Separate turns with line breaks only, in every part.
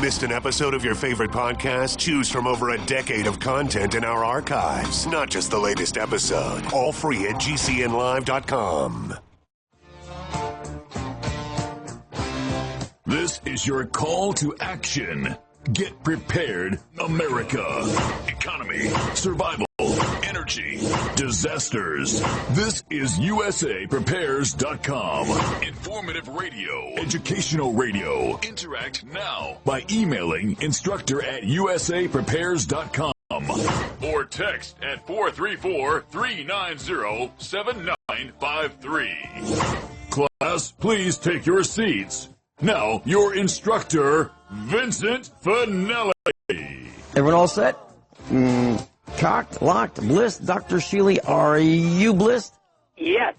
Missed an episode of your favorite podcast? Choose from over a decade of content in our archives, not just the latest episode. All free at GCNlive.com.
This is your call to action. Get prepared, America. Economy, survival, energy, disasters. This is USAPrepares.com. Informative radio, educational radio. Interact now by emailing instructor@USAPrepares.com or text at 434-390-7953. Class, please take your seats. Now, your instructor, Vincent Finelli.
Everyone all set? Cocked, locked, blissed. Dr. Shealy, are you blissed?
Yes.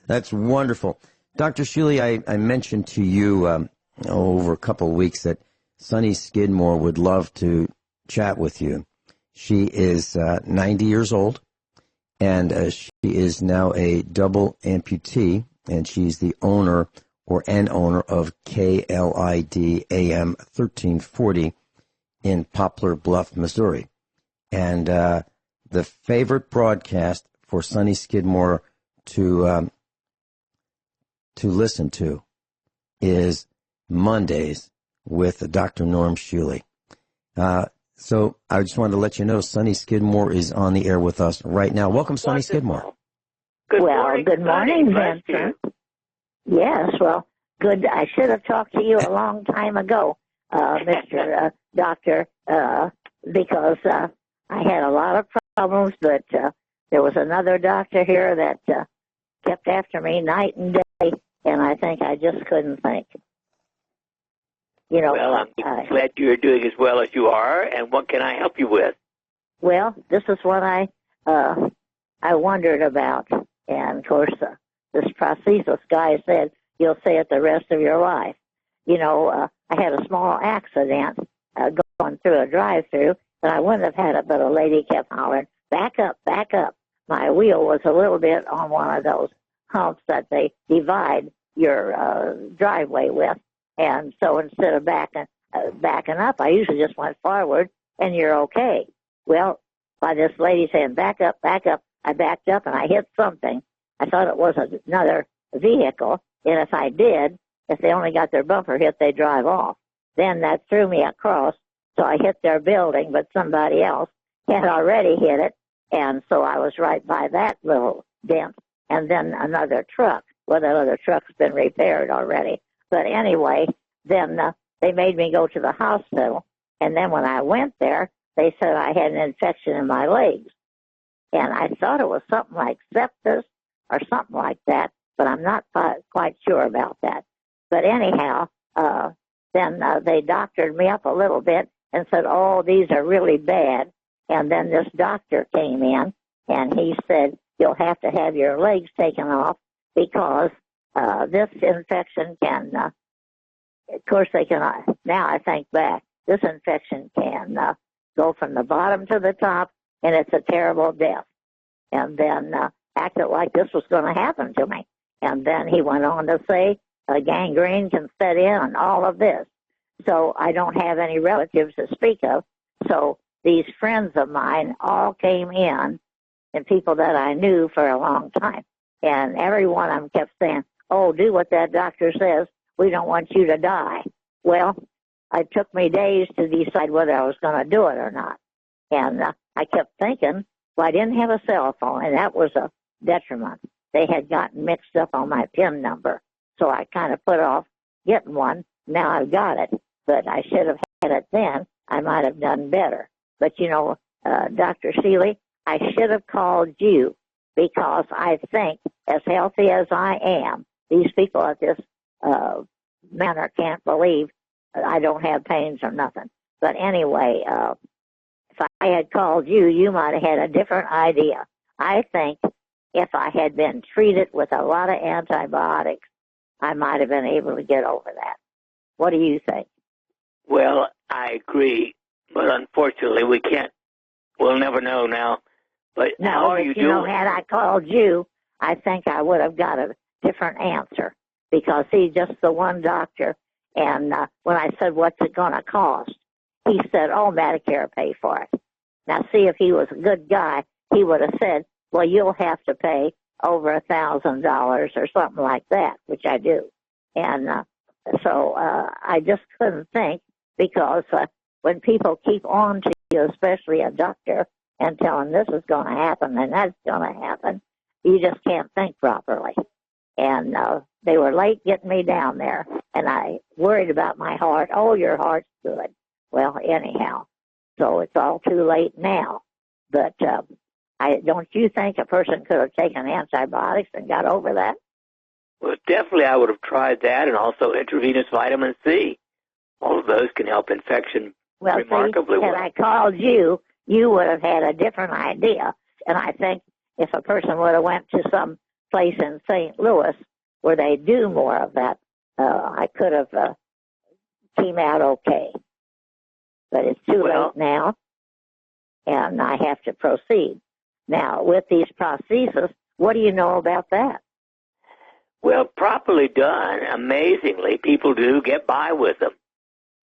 That's wonderful. Dr. Shealy, I mentioned to you over a couple of weeks that Sunny Skidmore would love to chat with you. She is 90 years old, and she is now a double amputee. And she's the owner of KLID AM 1340 in Poplar Bluff, Missouri. And the favorite broadcast for Sunny Skidmore to listen to is Mondays with Dr. Norm Shealy. So I just wanted to let you know Sunny Skidmore is on the air with us right now. Welcome, Sunny Skidmore.
Good morning, Vincent. Yes, well, good. I should have talked to you a long time ago, Mr. Doctor, because I had a lot of problems, but there was another doctor here that kept after me night and day, and I think I just couldn't think. You know,
well, I'm glad you're doing as well as you are, and what can I help you with?
Well, this is what I wondered about. And, of course, this prosthesis guy said, you'll say it the rest of your life. You know, I had a small accident going through a drive-through, and I wouldn't have had it, but a lady kept hollering, back up, back up. My wheel was a little bit on one of those humps that they divide your driveway with. And so instead of backing up, I usually just went forward, and you're okay. Well, by this lady saying, back up, I backed up and I hit something. I thought it was another vehicle, and if I did, if they only got their bumper hit, they'd drive off. Then that threw me across, so I hit their building, but somebody else had already hit it, and so I was right by that little dent. And then another truck. Well, that other truck's been repaired already. But anyway, then they made me go to the hospital, and then when I went there, they said I had an infection in my legs. And I thought it was something like sepsis or something like that, but I'm not quite sure about that. But anyhow, then they doctored me up a little bit and said, oh, these are really bad. And then this doctor came in, and he said, you'll have to have your legs taken off because this infection can, of course they can, now I think back, this infection can go from the bottom to the top, and it's a terrible death. And then acted like this was going to happen to me. And then he went on to say gangrene can set in and all of this. So I don't have any relatives to speak of. So these friends of mine all came in, and people that I knew for a long time. And every one of them kept saying, oh, do what that doctor says. We don't want you to die. Well, it took me days to decide whether I was going to do it or not. And I kept thinking, well, I didn't have a cell phone, and that was a detriment. They had gotten mixed up on my PIN number, so I kind of put off getting one. Now I've got it, but I should have had it then. I might have done better. But, you know, Dr. Shealy, I should have called you because I think, as healthy as I am, these people at this manor can't believe I don't have pains or nothing. But anyway, if I had called you, you might have had a different idea. I think if I had been treated with a lot of antibiotics, I might have been able to get over that. What do you think?
Well, I agree, but unfortunately we can't. We'll never know now. But
no,
how are you doing?
Know, had I called you, I think I would have got a different answer because he's just the one doctor And when I said, what's it going to cost? He said, oh, Medicare pay for it. Now, see, if he was a good guy, he would have said, well, you'll have to pay over $1,000 or something like that, which I do. And so I just couldn't think, because when people keep on to you, especially a doctor, and tell them this is going to happen and that's going to happen, you just can't think properly. And they were late getting me down there, and I worried about my heart. Oh, your heart's good. Well, anyhow, so it's all too late now. But don't you think a person could have taken antibiotics and got over that?
Well, definitely I would have tried that, and also intravenous vitamin C. All of those can help infection remarkably well.
Had I called you, you would have had a different idea. And I think if a person would have went to some place in St. Louis where they do more of that, I could have came out okay. But it's too late now, and I have to proceed. Now, with these prostheses, what do you know about that?
Well, properly done, amazingly, people do get by with them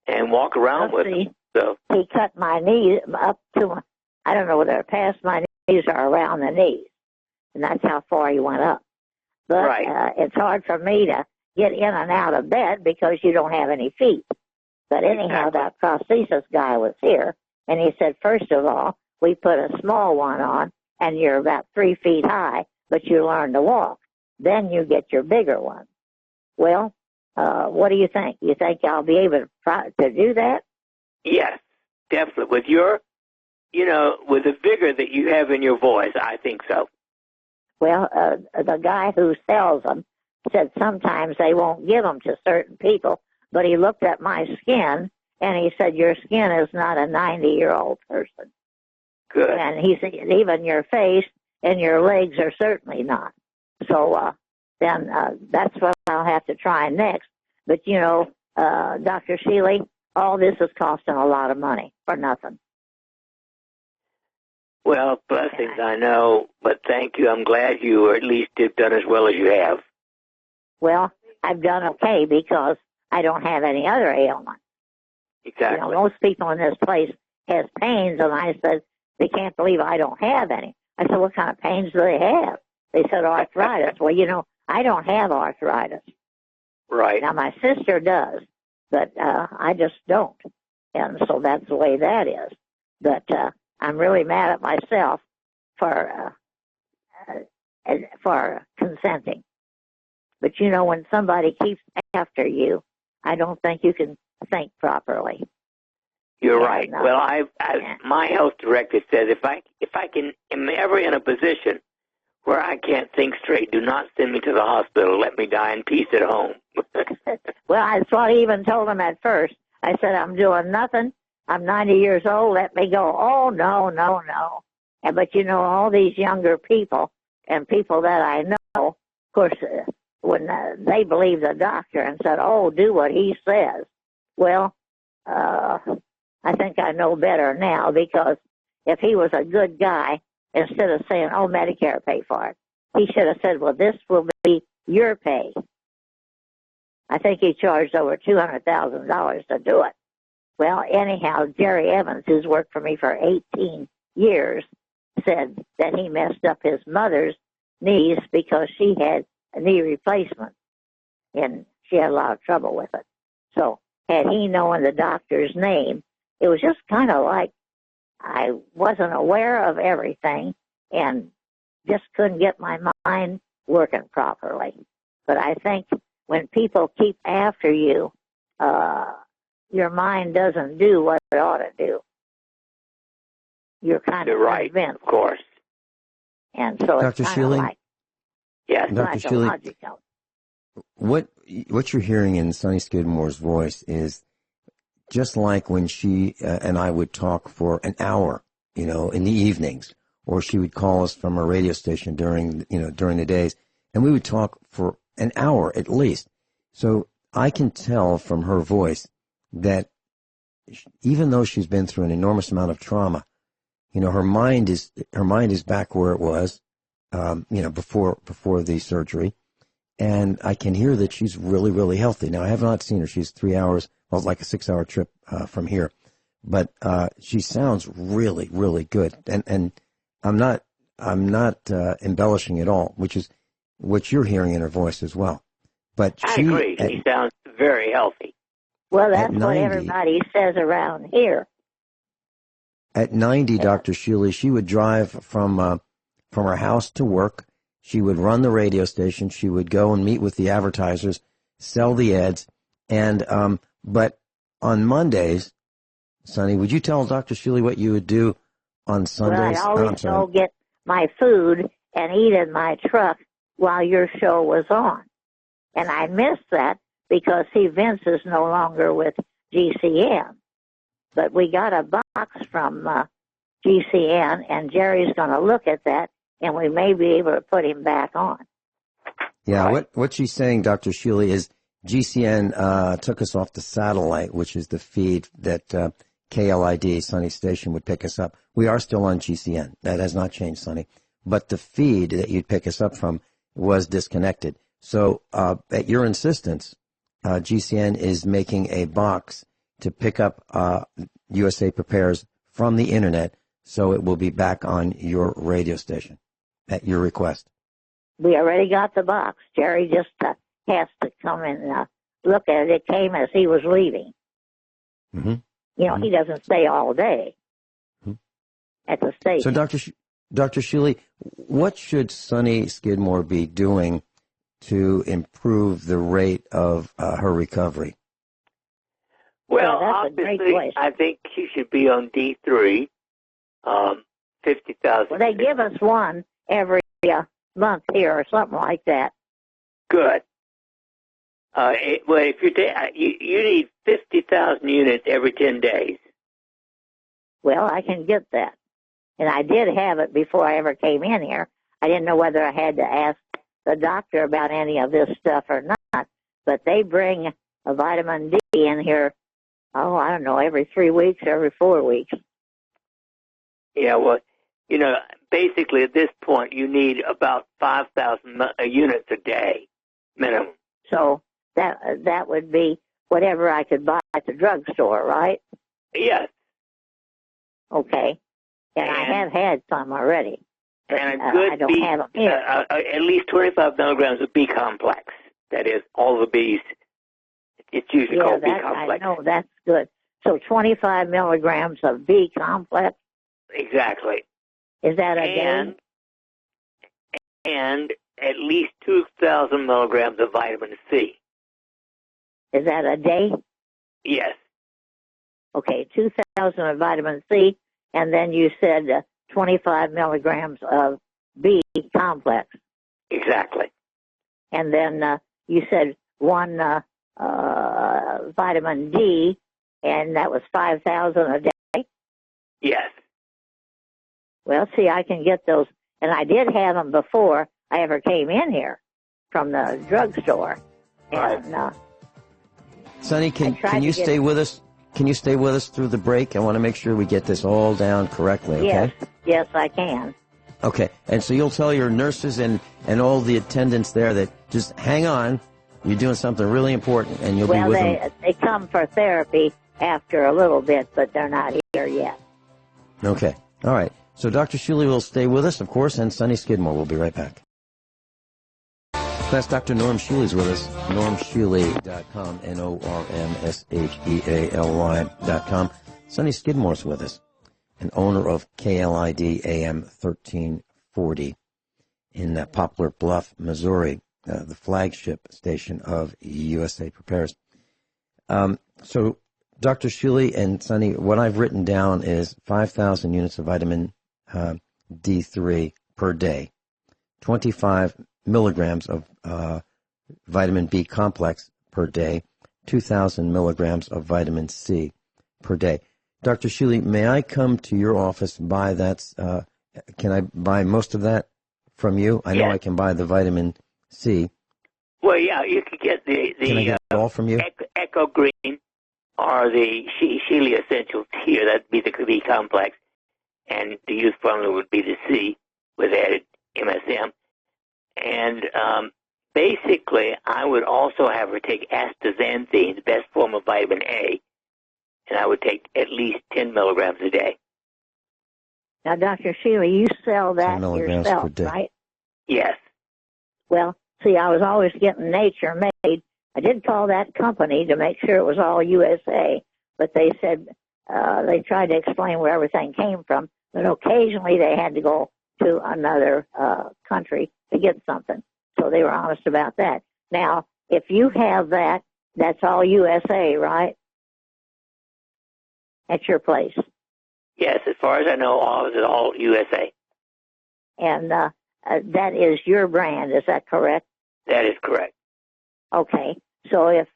and walk around with them. So
he cut my knee up to, I don't know whether they're past my knees or around the knees, and that's how far he went up. But it's hard for me to get in and out of bed because you don't have any feet. But anyhow, that prosthesis guy was here, and he said, first of all, we put a small one on, and you're about 3 feet high, but you learn to walk. Then you get your bigger one. Well, what do you think? You think I'll be able to do that?
Yes, definitely. With your, with the vigor that you have in your voice, I think so.
Well, the guy who sells them said sometimes they won't give them to certain people, but he looked at my skin, and he said, your skin is not a 90-year-old person.
Good.
And he said, even your face and your legs are certainly not. So then that's what I'll have to try next. But, Dr. Shealy, all this is costing a lot of money for nothing.
Well, blessings, I know, but thank you. I'm glad you at least have done as well as you have.
Well, I've done okay because I don't have any other ailment.
Exactly.
Most people in this place has pains, and I said, they can't believe I don't have any. I said, what kind of pains do they have? They said arthritis. Well, I don't have arthritis.
Right.
Now, my sister does, but I just don't. And so that's the way that is. But I'm really mad at myself for consenting. But, when somebody keeps after you, I don't think you can think properly.
You're right. Well, my health director says if I am ever in a position where I can't think straight, do not send me to the hospital. Let me die in peace at home.
Well, that's what I even told him at first. I said, I'm doing nothing. I'm 90 years old. Let me go. Oh, no. But, all these younger people and people that I know, of course, when they believe the doctor and said, oh, do what he says. Well, I think I know better now, because if he was a good guy, instead of saying, oh, Medicare pay for it, he should have said, well, this will be your pay. I think he charged over $200,000 to do it. Well, anyhow, Jerry Evans, who's worked for me for 18 years, said that he messed up his mother's knees because she had a knee replacement, and she had a lot of trouble with it. So had he known the doctor's name, it was just kind of like I wasn't aware of everything and just couldn't get my mind working properly. But I think when people keep after you, your mind doesn't do what it ought to do. You're kind of convinced.
Of course.
And so
Dr.
it's kind
Shealy?
of like,
Dr. Shealy,
psychological.
What you're hearing in Sonny Skidmore's voice is just like when she and I would talk for an hour, in the evenings, or she would call us from a radio station during the days, and we would talk for an hour at least. So I can tell from her voice that even though she's been through an enormous amount of trauma, her mind is back where it was, before the surgery, and I can hear that she's really, really healthy. Now, I have not seen her. She's 3 hours, well, it's like a 6-hour trip from here. But she sounds really, really good. And I'm not embellishing at all, which is what you're hearing in her voice as well. But
I agree. She sounds very healthy.
Well, that's what everybody says around here.
At 90, Dr. Shealy, she would drive from her house to work. She would run the radio station. She would go and meet with the advertisers, sell the ads. And but on Mondays, Sonny, would you tell Dr. Shealy what you would do on Sundays?
Well, I always go get my food and eat in my truck while your show was on. And I missed that because Vince is no longer with GCN. But we got a box from GCN, and Jerry's going to look at that, and we may be able to put him back on.
Yeah, what she's saying, Dr. Shealy, is GCN took us off the satellite, which is the feed that KLID, Sonny Station, would pick us up. We are still on GCN. That has not changed, Sonny. But the feed that you'd pick us up from was disconnected. So at your insistence, GCN is making a box to pick up USA Prepares from the Internet, so it will be back on your radio station at your request.
We already got the box. Jerry just has to come and look at it. It came as he was leaving.
Mm-hmm.
You know, he doesn't stay all day at the station.
So, Dr. Shealy, what should Sonny Skidmore be doing to improve the rate of her recovery?
Well, obviously, I think she should be on D3, 50,000.
Well, they give us one every month here or something like that.
Good. Well, if you need 50,000 units every 10 days.
Well, I can get that. And I did have it before I ever came in here. I didn't know whether I had to ask the doctor about any of this stuff or not. But they bring a vitamin D in here, I don't know, every 3 weeks, every 4 weeks.
Yeah, well, you know, basically at this point you need about 5,000 units a day minimum.
So that would be whatever I could buy at the drugstore, right?
Yes.
Okay. And I have had some already. But,
and a good
I don't have them here.
At least 25 milligrams of B complex. That is, all the Bs. It's usually called B complex.
I know, that's good. So 25 milligrams of B complex?
Exactly.
Is that a day?
And at least 2,000 milligrams of vitamin C.
Is that a day?
Yes.
Okay, 2,000 of vitamin C, and then you said 25 milligrams of B complex.
Exactly.
And then you said one vitamin D, and that was 5,000 a day?
Yes.
Well, see, I can get those, and I did have them before I ever came in here from the drugstore. And,
Sonny, can you stay with us? Can you stay with us through the break? I want to make sure we get this all down correctly, okay?
Yes, I can.
Okay, and so you'll tell your nurses and all the attendants there that just hang on, you're doing something really important, and you'll be with them.
Well, they come for therapy after a little bit, but they're not here yet.
Okay, all right. So Dr. Shealy will stay with us, of course, and Sonny Skidmore will be right back. That's Dr. Norm Shealy's with us, normshealy.com, NORMSHEALY.com. Sonny Skidmore's with us, an owner of KLID AM 1340 in Poplar Bluff, Missouri, the flagship station of USA Prepares. So Dr. Shealy and Sonny, what I've written down is 5,000 units of vitamin D3 per day, 25 milligrams of vitamin B complex per day, 2,000 milligrams of vitamin C per day. Dr. Shealy, may I come to your office, buy that? Can I buy most of that from you? I know I can buy the vitamin C.
Well, yeah, you can get the
can I get it all from you?
Echo Green or the Shealy Essentials here. That'd be the B complex. And the youth formula would be the C with added MSM. And basically, I would also have her take astaxanthin, the best form of vitamin A, and I would take at least 10 milligrams a day.
Now, Dr. Shealy, you sell that
10 milligrams
yourself,
per day.
right?
Yes.
Well, see, I was always getting Nature Made. I did call that company to make sure it was all USA, but they said they tried to explain where everything came from, but occasionally they had to go to another country to get something. So they were honest about that. Now, if you have that, that's all USA, right? At your place.
Yes, as far as I know, all of it is all USA.
And that is your brand, is that correct?
That is correct.
Okay. So if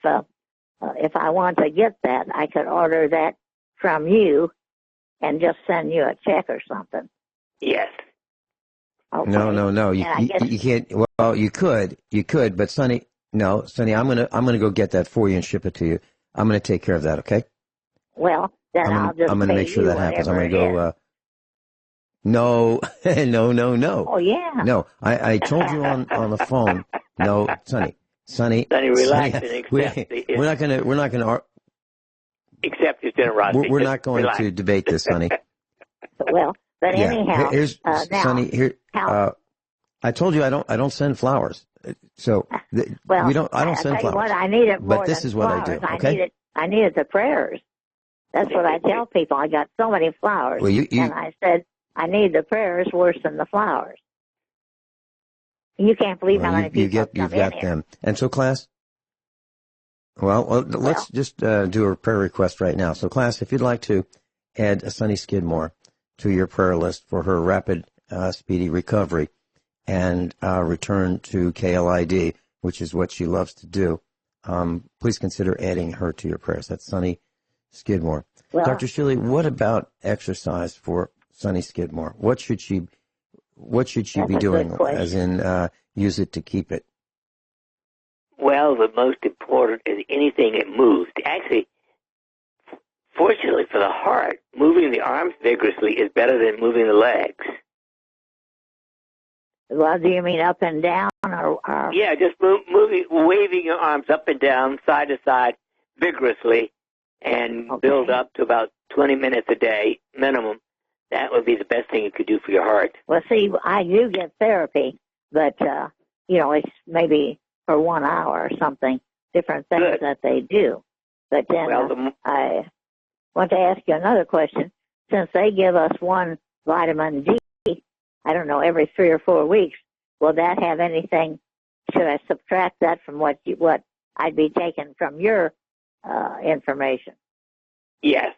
I want to get that, I could order that from you and just send you a check or something.
Yes.
Okay.
No. You can't. Well, you could, but Sonny, I'm gonna go get that for you and ship it to you. I'm gonna take care of that. Okay.
Well, then
I'm gonna make sure that happens. I'm gonna go. No.
Oh yeah.
No, I told you on the phone. No, Sonny,
relax and accept.
We're not gonna.
Accept his generosity.
We're not going to debate this, Sonny.
Well, but anyhow,
here's Sonny. Here, I told you I don't send flowers. So
well,
we don't. I don't send
tell
flowers.
You what, I need it more
but this
than
is what
flowers.
I do. Okay.
I needed the prayers. That's what I tell people. I got so many flowers,
well,
and I said I need the prayers worse than the flowers. You can't believe how many people
you've got them. And so, class. Well, let's just do a prayer request right now. So, class, if you'd like to add Sonny Skidmore to your prayer list for her rapid, speedy recovery and return to KLID, which is what she loves to do, please consider adding her to your prayers. That's Sonny Skidmore.
Well,
Dr. Shealy, what about exercise for Sonny Skidmore? What should she be doing, as in use it to keep it?
Well, the most important is anything that moves. Actually, fortunately for the heart, moving the arms vigorously is better than moving the legs.
Well, do you mean up and down, or?
Yeah, just waving your arms up and down, side to side, vigorously, and build up to about 20 minutes a day minimum. That would be the best thing you could do for your heart.
Well, see, I do get therapy, but it's maybe for 1 hour or something. Different things that they do. But then I want to ask you another question. Since they give us one vitamin D, I don't know, every 3 or 4 weeks, will that have anything? Should I subtract that from what I'd be taking from your information? Yes.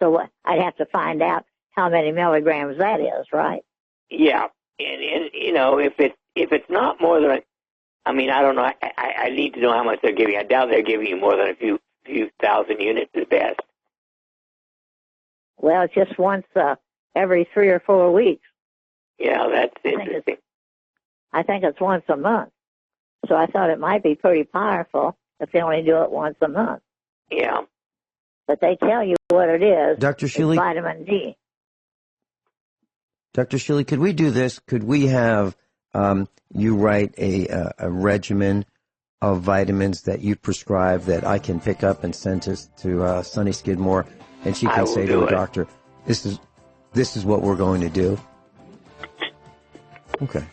So I'd have to find out how many milligrams that is, right? Yeah, and if it's not more than I don't know. I need to know how much they're giving. I doubt they're giving you more than a few thousand units at best. Well, it's just once every 3 or 4 weeks. Yeah, that's interesting. I think it's once a month. So I thought it might be pretty powerful if they only do it once a month. Yeah. But they tell you what it is.
Dr. Shealy?
Vitamin D.
Dr. Shealy, could we do this? Could we have you write a regimen of vitamins that you prescribe that I can pick up and send to Sonny Skidmore, and she can say to the doctor, this is what we're going to do? Okay.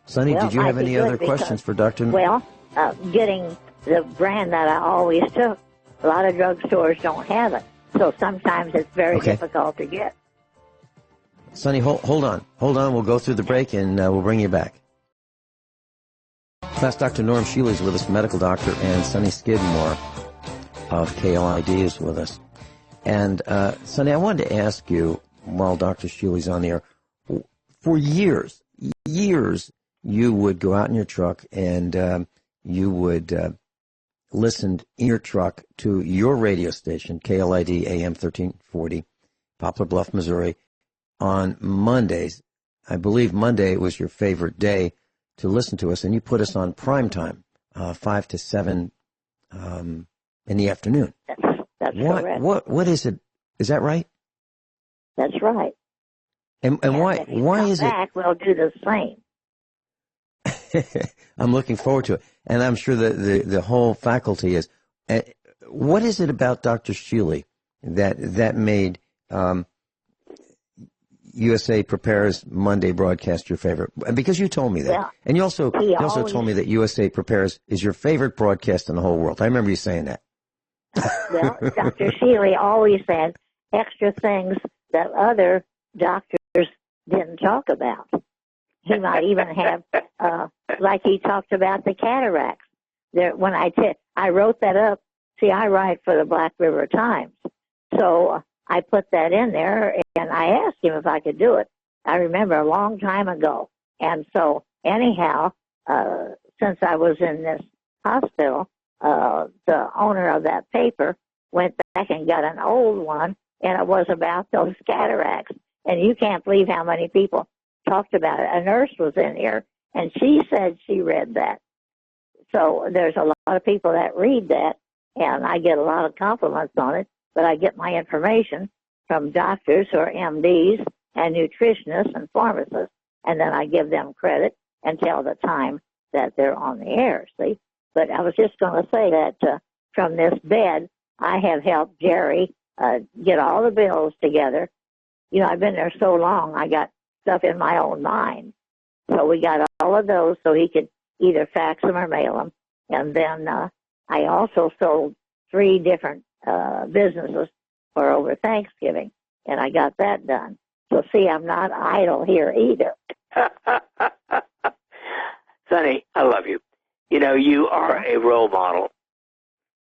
Sonny, did you have any other questions for Dr.
Well, getting the brand that I always took, a lot of drugstores don't have it. So sometimes it's very difficult to get.
Sonny, hold on. We'll go through the break and we'll bring you back. Class, Dr. Norm Shealy is with us, medical doctor, and Sonny Skidmore of KLID is with us. And Sonny, I wanted to ask you, while Dr. Shealy's on the air, for years, you would go out in your truck and you would listen in your truck to your radio station, KLID AM 1340, Poplar Bluff, Missouri, on Mondays. I believe Monday was your favorite day to listen to us, and you put us on prime time, 5 to 7 in the afternoon.
That's correct.
What is it? Is that right?
That's right.
And why is it?
We'll do the same.
I'm looking forward to it. And I'm sure the whole faculty is. What is it about Dr. Shealy that made USA Prepares Monday broadcast your favorite? Because you told me that.
Well,
and you also told me that USA Prepares is your favorite broadcast in the whole world. I remember you saying that.
Well, Dr. Shealy always had extra things that other doctors didn't talk about. He might even have, like he talked about the cataracts. When I wrote that up. See, I write for the Black River Times, so I put that in there, and I asked him if I could do it. I remember a long time ago, and so anyhow, since I was in this hospital, the owner of that paper went back and got an old one, and it was about those cataracts. And you can't believe how many people talked about it. A nurse was in here, and she said she read that. So there's a lot of people that read that, and I get a lot of compliments on it, but I get my information from doctors or MDs and nutritionists and pharmacists, and then I give them credit and tell the time that they're on the air, see? But I was just going to say that from this bed, I have helped Jerry get all the bills together. You know, I've been there so long, I got stuff in my own mind. So we got all of those so he could either fax them or mail them. And then I also sold 3 different businesses for over Thanksgiving, and I got that done. So see, I'm not idle here either.
Sonny, I love you. You know, you are a role model.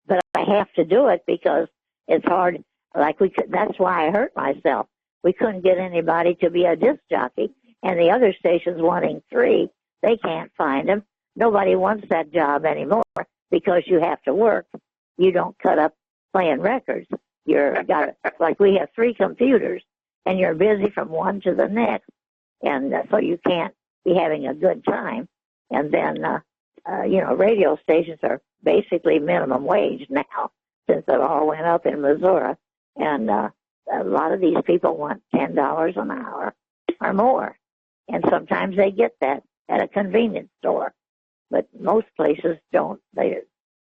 But I have to do it because it's hard. That's why I hurt myself. We couldn't get anybody to be a disc jockey, and the other stations wanting 3, they can't find them. Nobody wants that job anymore because you have to work. You don't cut up playing records. Like we have 3 computers, and you're busy from one to the next, and so you can't be having a good time. And then, radio stations are basically minimum wage now since it all went up in Missouri, and a lot of these people want $10 an hour or more, and sometimes they get that at a convenience store, but most places don't.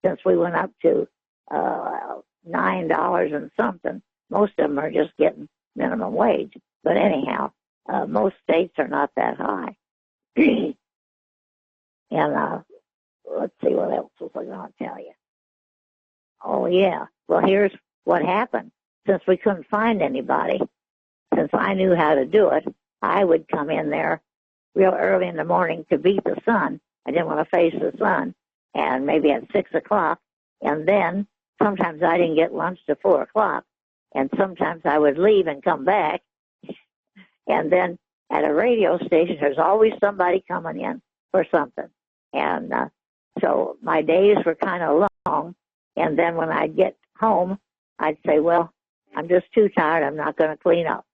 Since we went up to $9 and something, most of them are just getting minimum wage. But anyhow, most states are not that high. And let's see, what else was I going to tell you? Oh, yeah. Well, here's what happened. Since we couldn't find anybody, since I knew how to do it, I would come in there real early in the morning to beat the sun. I didn't want to face the sun, and maybe at 6 o'clock. And then sometimes I didn't get lunch till 4 o'clock, and sometimes I would leave and come back. And then at a radio station, there's always somebody coming in for something. And so my days were kind of long. And then when I'd get home, I'd say, well, I'm just too tired. I'm not going to clean up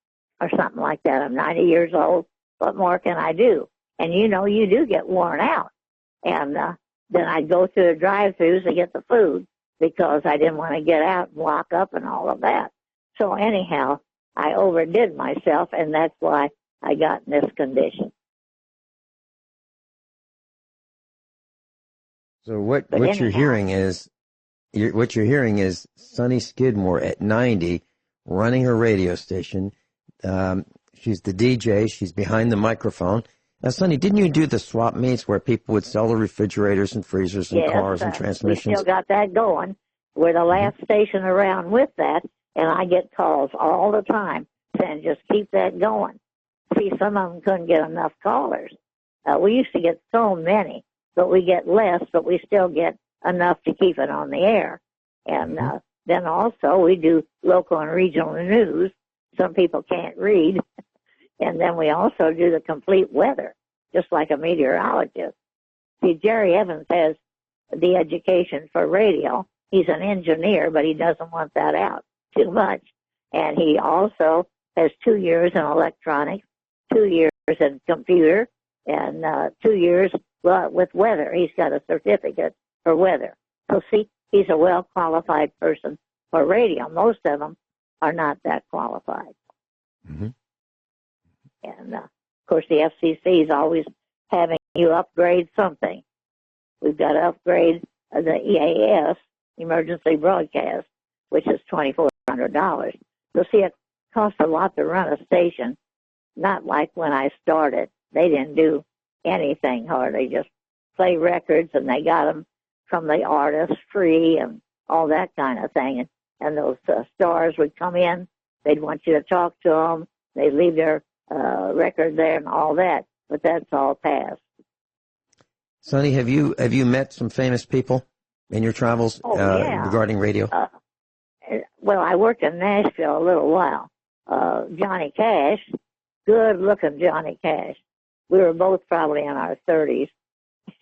or something like that. I'm 90 years old. What more can I do? And, you know, you do get worn out. And then I'd go through the drive-thrus to get the food because I didn't want to get out and walk up and all of that. So anyhow, I overdid myself, and that's why I got in this condition.
So what you're hearing is Sonny Skidmore at 90 running her radio station. She's the DJ. She's behind the microphone. Now, Sonny, didn't you do the swap meets where people would sell the refrigerators and freezers and cars and transmissions?
We still got that going. We're the last station around with that, and I get calls all the time saying, just keep that going. See, some of them couldn't get enough callers. We used to get so many, but we get less, but we still get enough to keep it on the air. And then also we do local and regional news. Some people can't read. And then we also do the complete weather, just like a meteorologist. See, Jerry Evans has the education for radio. He's an engineer, but he doesn't want that out too much. And he also has 2 years in electronics, 2 years in computer, and 2 years with weather. He's got a certificate for weather. So see, he's a well-qualified person for radio. Most of them are not that qualified. Mm-hmm. And, of course, the FCC is always having you upgrade something. We've got to upgrade the EAS, emergency broadcast, which is $2,400. So see, it costs a lot to run a station, not like when I started. They didn't do anything hard. They just play records, and they got them from the artists free and all that kind of thing. And those stars would come in. They'd want you to talk to them. They'd leave their record there and all that. But that's all past.
Sonny, have you met some famous people in your travels regarding radio?
Well, I worked in Nashville a little while. Johnny Cash, good-looking Johnny Cash. We were both probably in our 30s.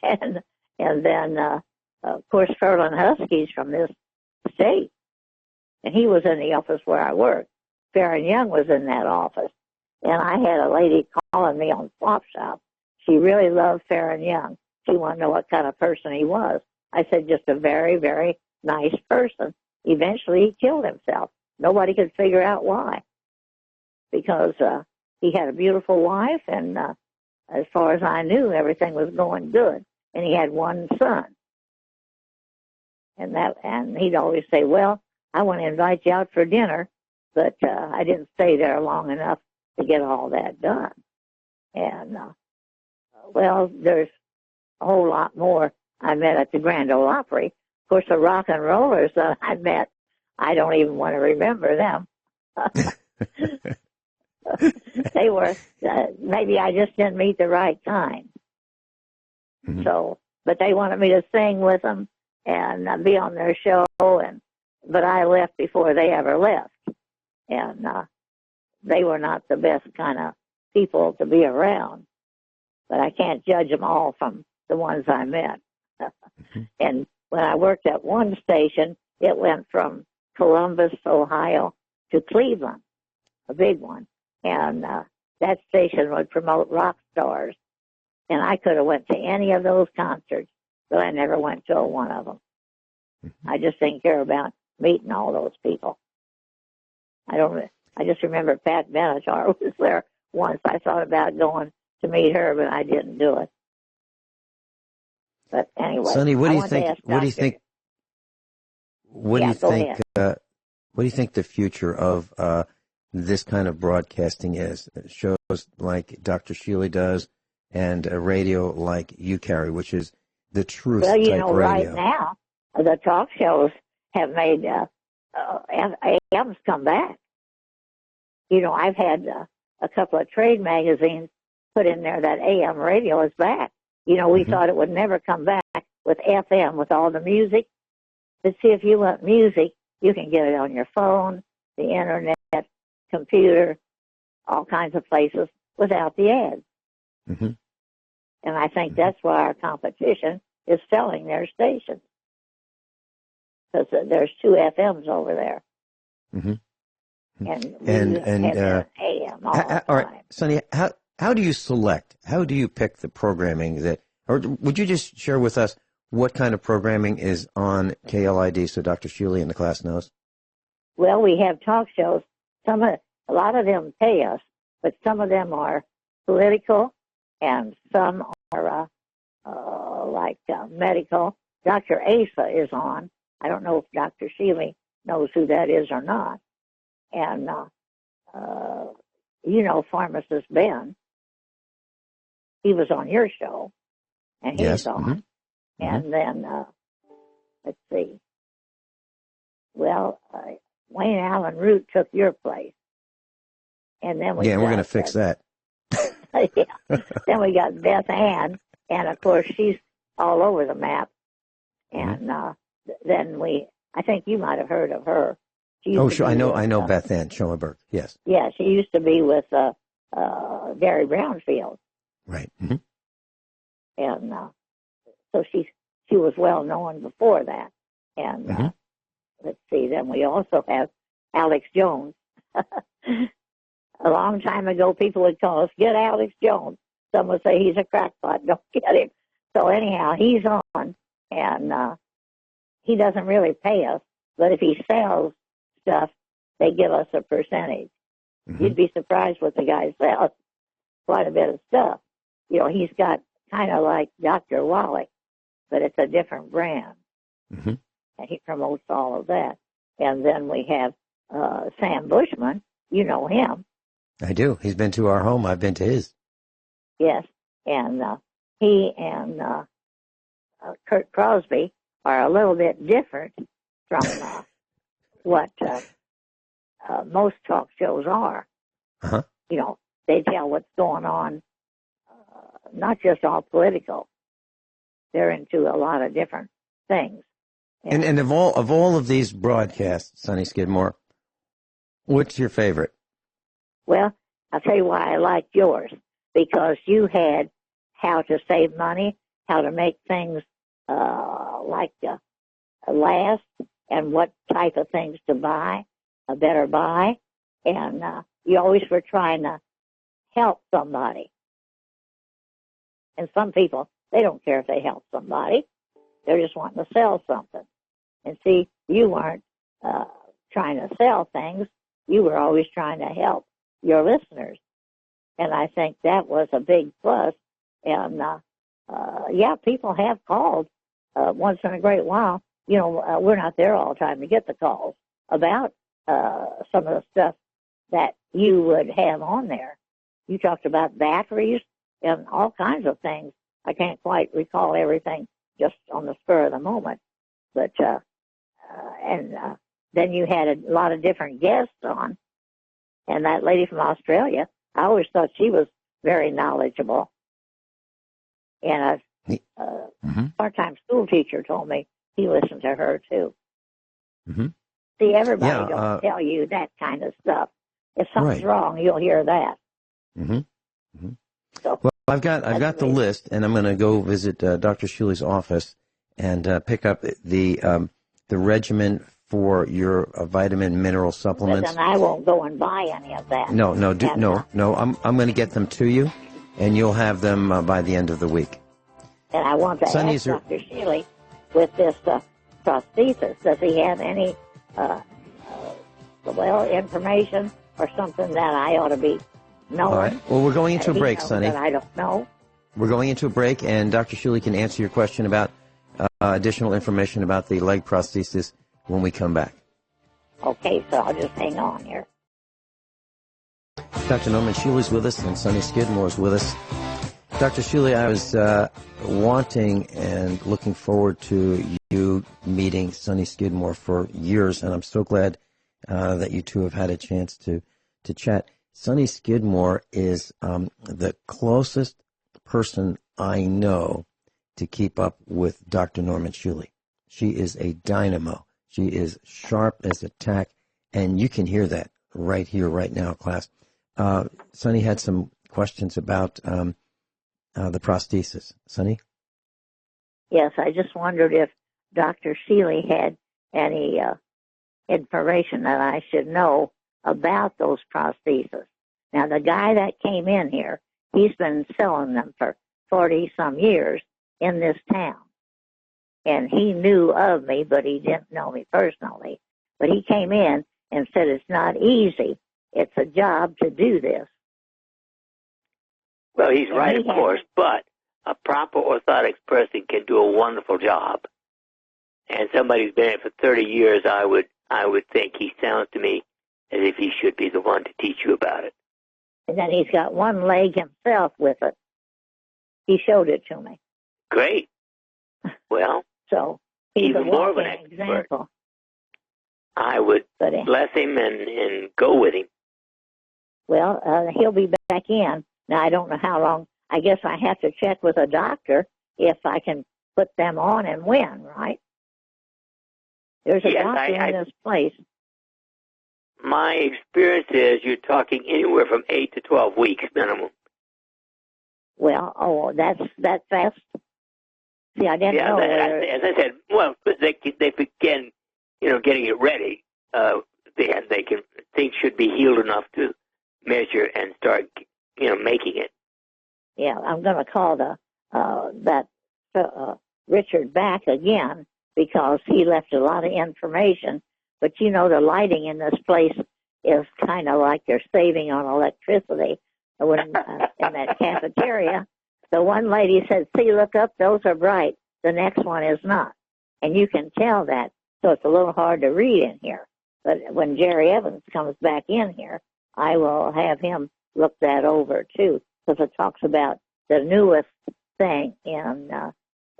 And then, of course, Ferlin Huskies from this state. And he was in the office where I worked. Farron Young was in that office. And I had a lady calling me on Flop Shop. She really loved Farron Young. She wanted to know what kind of person he was. I said, just a very, very nice person. Eventually, he killed himself. Nobody could figure out why. Because he had a beautiful wife, and as far as I knew, everything was going good. And he had one son. And he'd always say, well, I want to invite you out for dinner, but I didn't stay there long enough to get all that done. And, well, there's a whole lot more I met at the Grand Ole Opry. Of course, the rock and rollers that I met, I don't even want to remember them. They were, maybe I just didn't meet the right kind. Mm-hmm. So, but they wanted me to sing with them and be on their show, but I left before they ever left. And they were not the best kind of people to be around. But I can't judge them all from the ones I met. And when I worked at one station, it went from Columbus, Ohio, to Cleveland, a big one. And that station would promote rock stars. And I could have went to any of those concerts, but I never went to one of them. I just didn't care about meeting all those people. I just remember Pat Benatar was there once. I thought about going to meet her, but I didn't do it. But anyway,
Sonny, what do you think? What do you think? What do you think? What do you think the future of this kind of broadcasting is? Shows like Dr. Shealy does, and a radio like you carry, which is the truth type radio. Well,
right now the talk shows have made AMs come back. I've had a couple of trade magazines put in there that AM radio is back. We thought it would never come back with FM, with all the music. But see, if you want music, you can get it on your phone, the internet, computer, all kinds of places without the ads. Mm-hmm. And I think that's why our competition is selling their stations. Because there's 2 FMs over there. Mm-hmm. And AM all
right, Sonny, how do you select? How do you pick the programming or would you just share with us what kind of programming is on KLID so Dr. Shealy and the class knows?
Well, we have talk shows. A lot of them pay us, but some of them are political, and some are medical. Dr. Asa is on. I don't know if Dr. Shealy knows who that is or not. And, Pharmacist Ben, he was on your show, and he's on. Mm-hmm. And then, let's see. Well, Wayne Allen Root took your place. And then we're going
to fix that.
Yeah. Then we got Beth Ann, and of course she's all over the map. And then I think you might have heard of her.
Oh, sure. I know Beth Ann Schoenberg. Yes.
Yeah, she used to be with Gary Brownfield.
Right. Mm-hmm.
And so she was well known before that. And let's see, then we also have Alex Jones. A long time ago, people would call us, get Alex Jones. Some would say he's a crackpot, don't get him. So anyhow, he's on, and he doesn't really pay us, but if he sells stuff, they give us a percentage. Mm-hmm. You'd be surprised what the guy sells. Quite a bit of stuff. He's got kind of like Dr. Wallach, but it's a different brand.
Mm-hmm.
And he promotes all of that. And then we have Sam Bushman. You know him.
I do. He's been to our home. I've been to his.
Yes. And he and Kurt Crosby are a little bit different from what most talk shows are.
Uh-huh.
You know, they tell what's going on, not just all political. They're into a lot of different things.
And of all of these broadcasts, Sonny Skidmore, what's your favorite?
Well, I'll tell you why I liked yours. Because you had how to save money, how to make things last, and what type of things to buy, better buy. And you always were trying to help somebody. And some people, they don't care if they help somebody. They're just wanting to sell something. And see, you weren't trying to sell things. You were always trying to help your listeners. And I think that was a big plus. And, people have called once in a great while. You know, we're not there all the time to get the calls about some of the stuff that you would have on there. You talked about batteries and all kinds of things. I can't quite recall everything just on the spur of the moment. But, then you had a lot of different guests on. And that lady from Australia, I always thought she was very knowledgeable. And a part-time school teacher told me he listened to her, too.
Mm-hmm.
See, everybody don't tell you that kind of stuff. If something's wrong, you'll hear that.
Mm-hmm. Mm-hmm.
So,
well, I've got the list, and I'm going to go visit Dr. Shealy's office and pick up the regimen for your vitamin mineral supplements.
But then I won't go and buy any of that.
No. I'm going to get them to you, and you'll have them by the end of the week.
And I want to ask Dr. Shealy, with this prosthesis, does he have any, information or something that I ought to be knowing?
All right. Well, we're going into a break, Sonny.
That I don't know.
We're going into a break, and Dr. Shealy can answer your question about additional information about the leg prosthesis when we come back.
Okay, so I'll just hang on here.
Dr. Norman Shealy's with us, and Sonny Skidmore's with us. Dr. Shealy, I was wanting and looking forward to you meeting Sonny Skidmore for years, and I'm so glad that you two have had a chance to chat. Sonny Skidmore is the closest person I know to keep up with Dr. Norman Shealy. She is a dynamo. She is sharp as a tack, and you can hear that right here, right now, class. Sonny had some questions about the prosthesis. Sonny?
Yes, I just wondered if Dr. Shealy had any information that I should know about those prostheses. Now, the guy that came in here, he's been selling them for 40-some years in this town. And he knew of me, but he didn't know me personally. But he came in and said it's not easy. It's a job to do this.
Well, he's right, of course, but a proper orthotics person can do a wonderful job. And somebody who's been in it for 30 years, I would think he sounds to me as if he should be the one to teach you about it.
And then he's got one leg himself with it. He showed it to me.
Great. Well,
so he's
even more of an
example.
I would bless him and go with him.
Well, he'll be back in. Now, I don't know how long. I guess I have to check with a doctor if I can put them on and when, right? There's a doctor in this place.
My experience is you're talking anywhere from 8 to 12 weeks minimum.
Well, that's fast. See, I didn't know.
As I said, well, they begin, getting it ready. They can things should be healed enough to measure and start, making it.
Yeah, I'm going to call Richard back again because he left a lot of information. But the lighting in this place is kind of like they're saving on electricity when in that cafeteria. the one lady said, see, look up, those are bright. The next one is not. And you can tell that. So it's a little hard to read in here. But when Jerry Evans comes back in here, I will have him look that over, too, because it talks about the newest thing in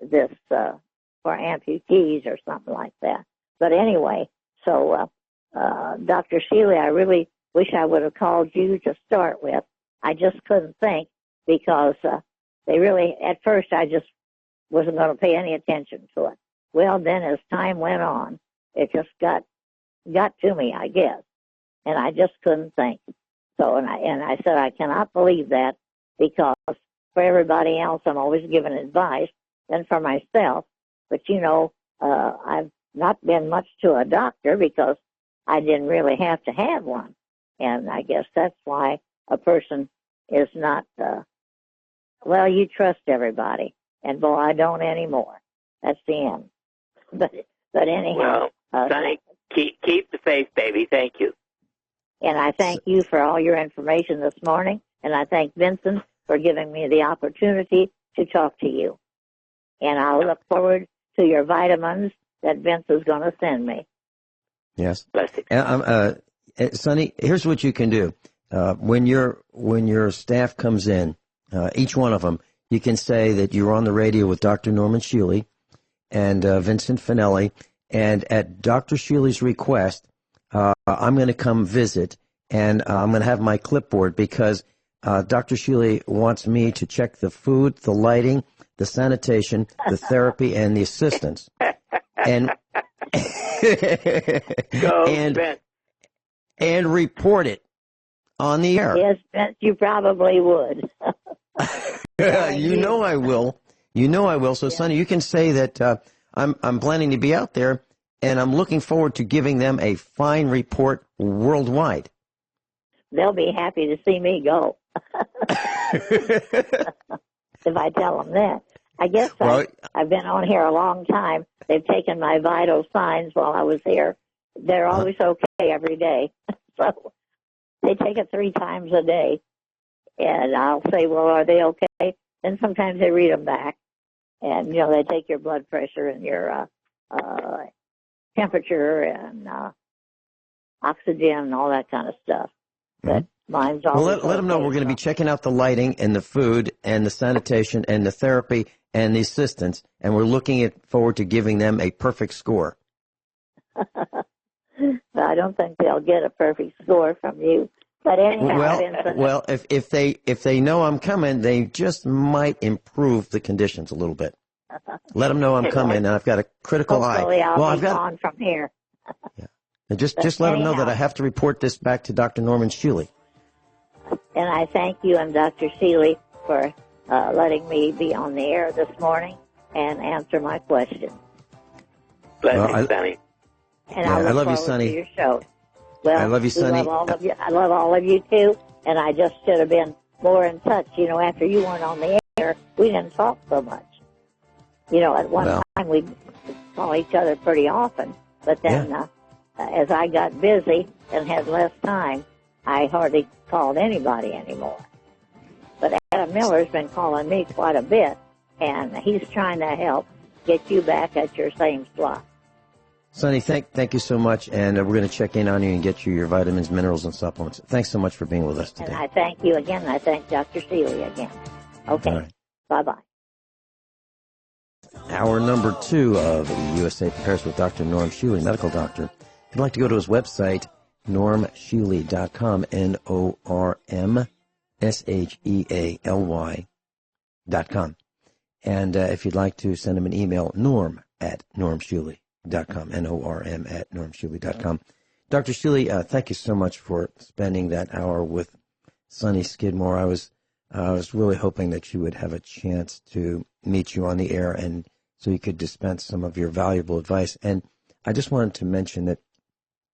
this for amputees or something like that. But anyway, so Dr. Shealy, I really wish I would have called you to start with. I just couldn't think because they really, at first I just wasn't going to pay any attention to it. Well, then as time went on, it just got to me, I guess, and I just couldn't think. So, and I said, I cannot believe that, because for everybody else, I'm always giving advice, and for myself. But, you know, I've not been much to a doctor because I didn't really have to have one. And I guess that's why a person is not, well, you trust everybody. And, boy, I don't anymore. That's the end. But anyhow.
Well, Sonny, keep the faith, baby. Thank you.
And I thank you for all your information this morning. And I thank Vincent for giving me the opportunity to talk to you. And I'll look forward to your vitamins that Vince is going to send me.
Yes.
Bless you.
Sonny, here's what you can do. When your staff comes in, each one of them, you can say that you're on the radio with Dr. Norman Shealy and Vincent Finelli, and at Dr. Shealy's request, I'm going to come visit, and I'm going to have my clipboard, because Dr. Shealy wants me to check the food, the lighting, the sanitation, the therapy, and the assistance. And and report it on the air.
Yes, Vince, you probably would.
You know I will. You know I will. So, yeah. Sonny, you can say that I'm planning to be out there, and I'm looking forward to giving them a fine report worldwide.
They'll be happy to see me go. If I tell them that. I guess I've been on here a long time. They've taken my vital signs while I was here. They're always okay every day. So they take it 3 times a day. And I'll say, well, are they okay? And sometimes they read them back. And, you know, they take your blood pressure and your temperature and oxygen and all that kind of stuff. But mine's always
let them know we're going to be checking out the lighting and the food and the sanitation and the therapy and the assistance, and we're looking forward to giving them a perfect score.
I don't think they'll get a perfect score from you. But anyhow,
if they know I'm coming, they just might improve the conditions a little bit. Let them know I'm coming, and I've got a critical
hopefully
eye.
I'll be gone from here.
Yeah. And just let them know that I have to report this back to Dr. Norman Shealy.
And I thank you and Dr. Shealy for letting me be on the air this morning and answer my questions.
Bless you, Sonny.
And I love you, Sonny. To your show. Well,
I love you, Sonny.
I love all of you, too. And I just should have been more in touch. You know, after you weren't on the air, we didn't talk so much. You know, at one time we'd call each other pretty often. But then as I got busy and had less time, I hardly called anybody anymore. But Adam Miller's been calling me quite a bit, and he's trying to help get you back at your same slot.
Sonny, thank you so much, and we're going to check in on you and get you your vitamins, minerals, and supplements. Thanks so much for being with us today.
And I thank you again, and I thank Dr. Shealy again. Okay, right. Bye-bye.
Hour number 2 of USA Prepares with Dr. Norm Shealy, medical doctor. If you'd like to go to his website, normshealy.com, NORMSHEALY.com. And if you'd like to send him an email, norm@normshealy.com, NORM@normshealy.com. Dr. Shealy, thank you so much for spending that hour with Sonny Skidmore. I was really hoping that you would have a chance to meet you on the air, and so you could dispense some of your valuable advice. And I just wanted to mention that,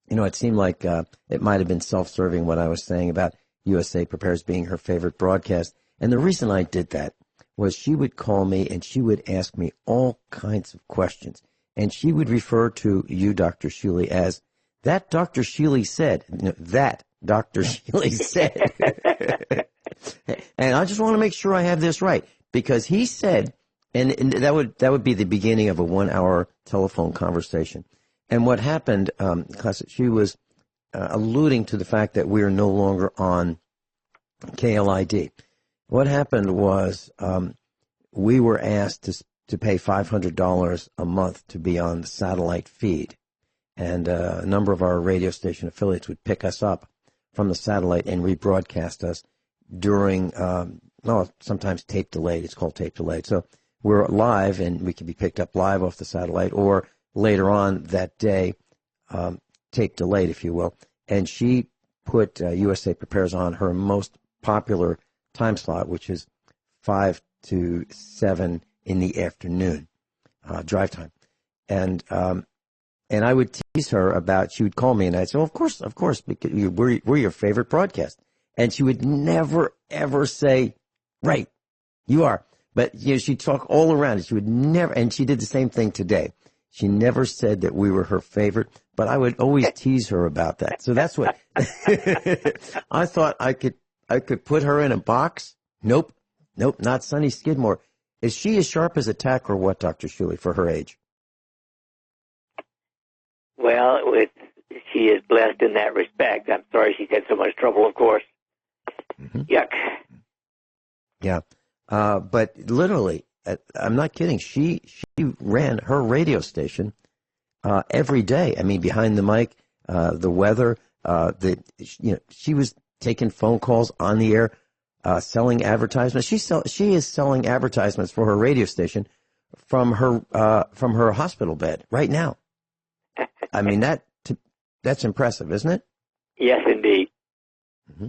you know, it seemed like it might have been self-serving what I was saying about USA Prepares being her favorite broadcast. And the reason I did that was she would call me and she would ask me all kinds of questions. And she would refer to you, Dr. Shealy, as that Dr. Shealy said. That Dr. Shealy said. And I just want to make sure I have this right. because he said, and that would be the beginning of a 1-hour telephone conversation. And what happened, she was alluding to the fact that we are no longer on KLID. What happened was we were asked to pay $500 a month to be on the satellite feed. And a number of our radio station affiliates would pick us up from the satellite and rebroadcast us during, sometimes tape delayed. It's called tape delayed. So we're live, and we can be picked up live off the satellite, or later on that day, tape delayed, if you will. And she put USA Prepares on her most popular time slot, which is 5 to 7 in the afternoon, drive time. And I would tease her about, she would call me and I'd say, well, of course, because we're your favorite broadcast. And she would never, ever say, right, you are. But, she'd talk all around it. She would never, and she did the same thing today. She never said that we were her favorite, but I would always tease her about that. So that's what, I thought I could put her in a box. Nope, not Sonny Skidmore. Is she as sharp as a tack or what, Dr. Shealy, for her age?
Well, she is blessed in that respect. I'm sorry she's had so much trouble, of course. Mm-hmm. Yuck.
Yeah. But literally, I'm not kidding. She ran her radio station every day. I mean, behind the mic, the weather, she was taking phone calls on the air, selling advertisements. She is selling advertisements for her radio station from her hospital bed right now. I mean, that's impressive, isn't it?
Yes, indeed.
Mm-hmm.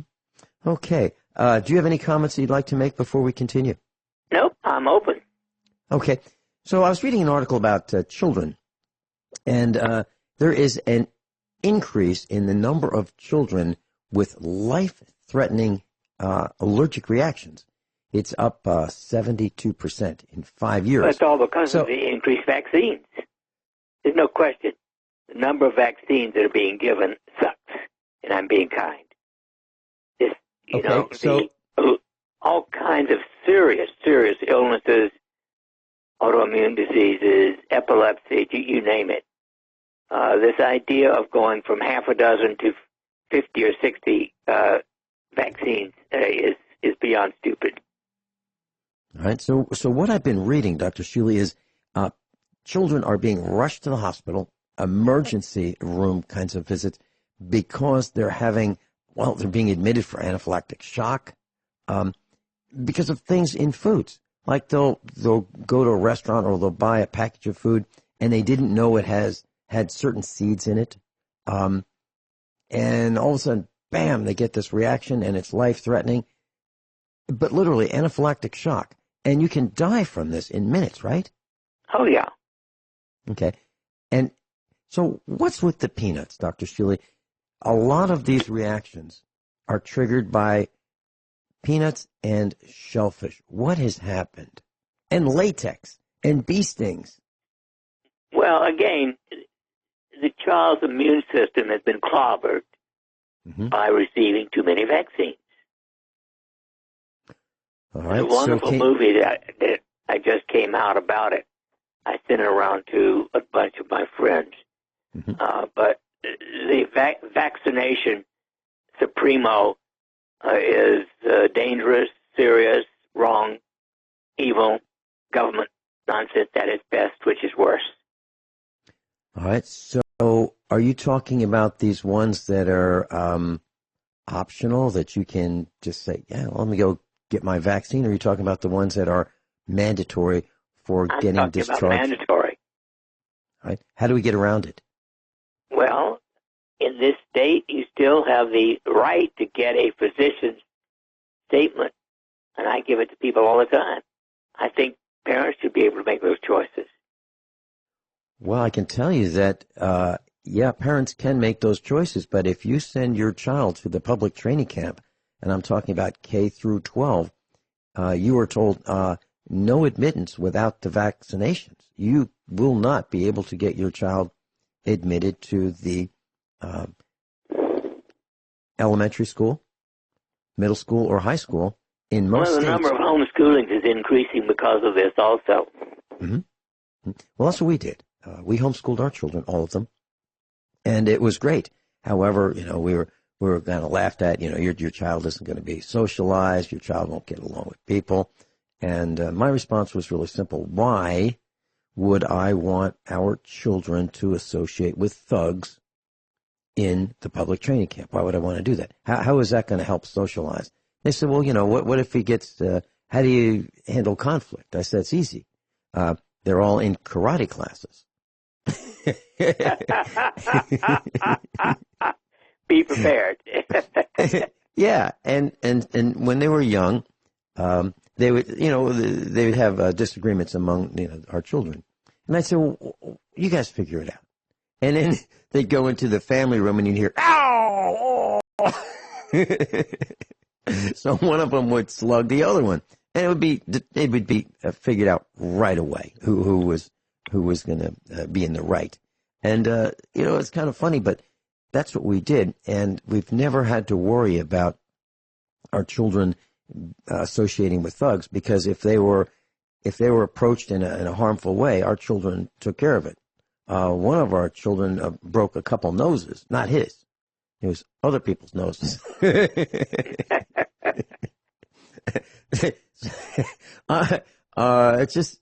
Okay. Do you have any comments that you'd like to make before we continue?
Nope, I'm open.
Okay. So I was reading an article about children, and there is an increase in the number of children with life-threatening allergic reactions. It's up 72% in 5 years.
That's all because of the increased vaccines. There's no question. The number of vaccines that are being given sucks, and I'm being kind. All kinds of serious illnesses, autoimmune diseases, epilepsy, you name it. This idea of going from half a dozen to 50 or 60 vaccines is beyond stupid.
All right. So what I've been reading, Dr. Shealy, is children are being rushed to the hospital, emergency room kinds of visits, because they're being admitted for anaphylactic shock because of things in foods. Like they'll go to a restaurant or they'll buy a package of food and they didn't know it had certain seeds in it. And all of a sudden, bam, they get this reaction and it's life-threatening. But literally anaphylactic shock. And you can die from this in minutes, right?
Oh, yeah.
Okay. And so what's with the peanuts, Dr. Shealy? A lot of these reactions are triggered by peanuts and shellfish. What has happened? And latex and bee stings.
Well, again, the child's immune system has been clobbered by receiving too many vaccines.
All right.
It's a wonderful movie that I just came out about it. I sent it around to a bunch of my friends. But the vaccination supremo is dangerous, serious, wrong, evil, government nonsense at its best, which is worse.
All right. So are you talking about these ones that are optional, that you can just say, yeah, let me go get my vaccine? Or are you talking about the ones that are mandatory for getting discharged?
I'm talking about mandatory.
All right. How do we get around it?
Well, in this state, you still have the right to get a physician's statement, and I give it to people all the time. I think parents should be able to make those choices.
Well, I can tell you that, parents can make those choices, but if you send your child to the public training camp, and I'm talking about K through 12, you are told no admittance without the vaccinations. You will not be able to get your child admitted to the elementary school, middle school, or high school in most
states.
The
number of homeschoolings is increasing because of this also.
Mm-hmm. Well, that's what we did. We homeschooled our children, all of them, and it was great. However, we were kind of laughed at. Your child isn't going to be socialized. Your child won't get along with people. And my response was really simple. Why would I want our children to associate with thugs in the public training camp? Why would I want to do that? How is that going to help socialize? They said, well, what if he gets, how do you handle conflict? I said, it's easy. They're all in karate classes.
Be prepared.
Yeah. And when they were young, they would have disagreements among, our children. And I'd say, well, you guys figure it out. And then they'd go into the family room and you'd hear, ow! So one of them would slug the other one. And it would be figured out right away who was going to be in the right. And, it's kind of funny, but that's what we did. And we've never had to worry about our children associating with thugs, because if they were approached in a harmful way, our children took care of it. One of our children broke a couple noses, not his. It was other people's noses. It's just,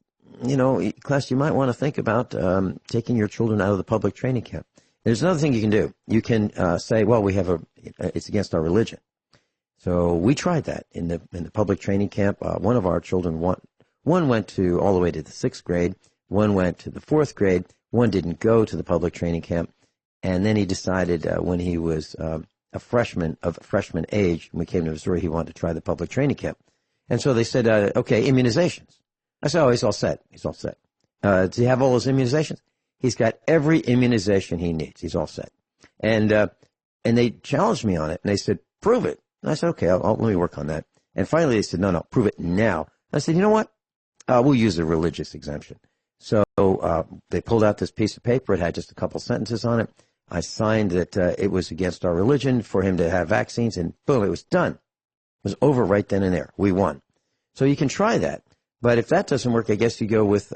class, you might want to think about taking your children out of the public training camp. There's another thing you can do. You can say, well, it's against our religion. So we tried that in the public training camp. One of our children, one went all the way to the 6th grade. One went to the 4th grade. One didn't go to the public training camp. And then he decided when he was a freshman age, when we came to Missouri, he wanted to try the public training camp. And so they said, okay, immunizations. I said, oh, he's all set. Does he have all his immunizations? He's got every immunization he needs. He's all set. And they challenged me on it, and they said, prove it. And I said, okay, let me work on that. And finally they said, no, prove it now. I said, you know what? We'll use a religious exemption. So they pulled out this piece of paper. It had just a couple sentences on it. I signed that it was against our religion for him to have vaccines, and boom, it was done. It was over right then and there. We won. So you can try that. But if that doesn't work, I guess you go with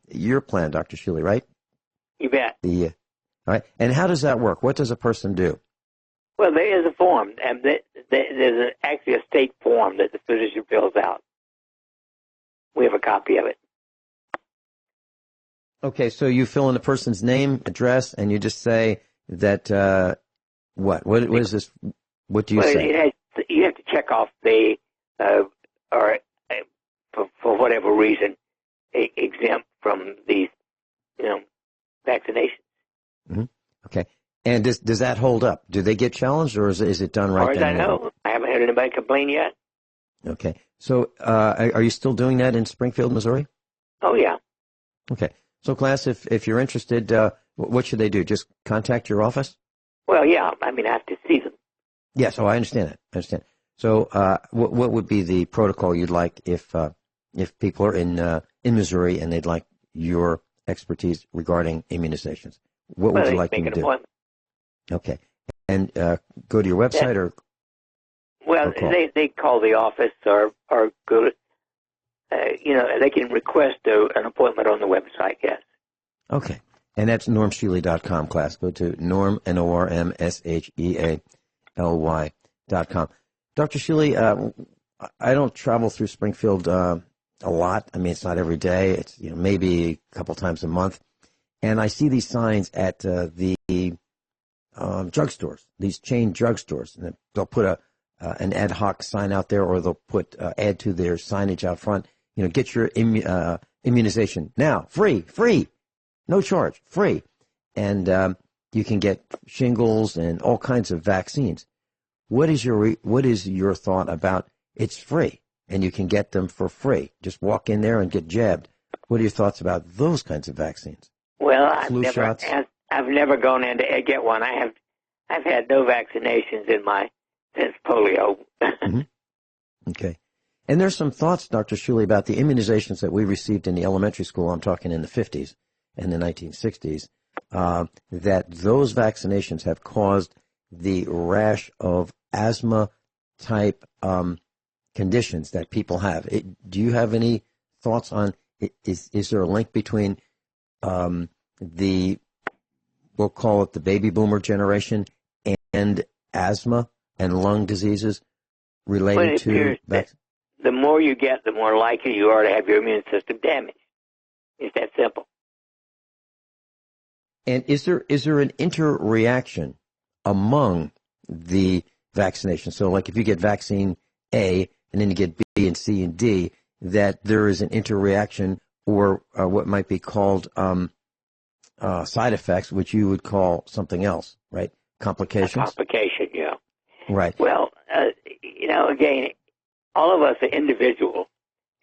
your plan, Dr. Shealy, right?
You bet.
All right. And how does that work? What does a person do?
Well, there is a form, and there's actually a state form that the physician fills out. We have a copy of it.
Okay, so you fill in the person's name, address, and you just say that, what? What is this? What do you say?
You have to check off for whatever reason, exempt from these, vaccinations.
Mm-hmm. Okay. And does that hold up? Do they get challenged, or is it done right then?
As I know, I haven't had anybody complain yet.
Okay. So are you still doing that in Springfield, Missouri?
Oh, yeah.
Okay. So, class, if you're interested, what should they do? Just contact your office?
Well, yeah. I have to see them.
Yeah, so I understand that. So what would be the protocol you'd like if people are in Missouri and they'd like your expertise regarding immunizations? What would you like them to do? Appointment. Okay. And go to your website or?
Well, they call the office or go to, they can request an appointment on the website, yes.
Okay. And that's normshealy.com, class. Go to normshealy.com. Dr. Shealy, I don't travel through Springfield a lot. It's not every day. It's maybe a couple times a month. And I see these signs at the drugstores, these chain drugstores. And they'll put an ad hoc sign out there, or they'll put add to their signage out front. Get your immunization now, free, no charge, free. And you can get shingles and all kinds of vaccines. What is your thought about it's free and you can get them for free? Just walk in there and get jabbed. What are your thoughts about those kinds of vaccines?
Well, I've never gone in to get one. I've had no vaccinations since polio.
Mm-hmm. Okay. And there's some thoughts, Dr. Shealy, about the immunizations that we received in the elementary school. I'm talking in the 50s and the 1960s, that those vaccinations have caused the rash of asthma-type conditions that people have. Do you have any thoughts on, is there a link between we'll call it the baby boomer generation, and asthma and lung diseases related to vaccine?
The more you get, the more likely you are to have your immune system damaged. It's that simple.
And is there an interreaction among the vaccinations? So like if you get vaccine A and then you get B and C and D, that there is an interreaction or what might be called side effects, which you would call something else, right? Complications?
A complication, yeah.
Right.
Well, again, all of us are individual,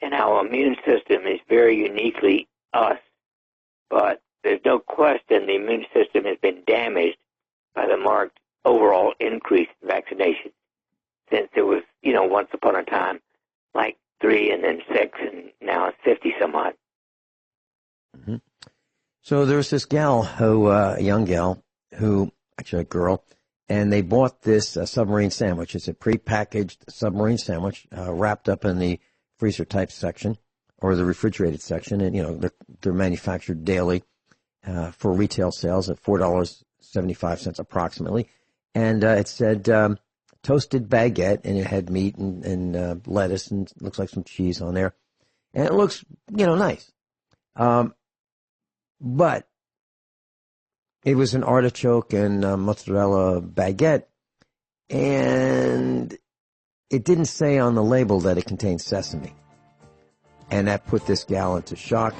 and our immune system is very uniquely us, but there's no question the immune system has been damaged by the marked overall increase in vaccination since it was, once upon a time, like 3 and then 6, and now it's 50 some odd.
Mm-hmm. So there was this gal a young gal actually a girl, and they bought this submarine sandwich. It's a prepackaged submarine sandwich wrapped up in the freezer type section or the refrigerated section, and they're manufactured daily for retail sales at $4.75 approximately, and it said toasted baguette, and it had meat and lettuce and looks like some cheese on there, and it looks nice, but it was an artichoke and mozzarella baguette, and it didn't say on the label that it contained sesame. And that put this gal into shock.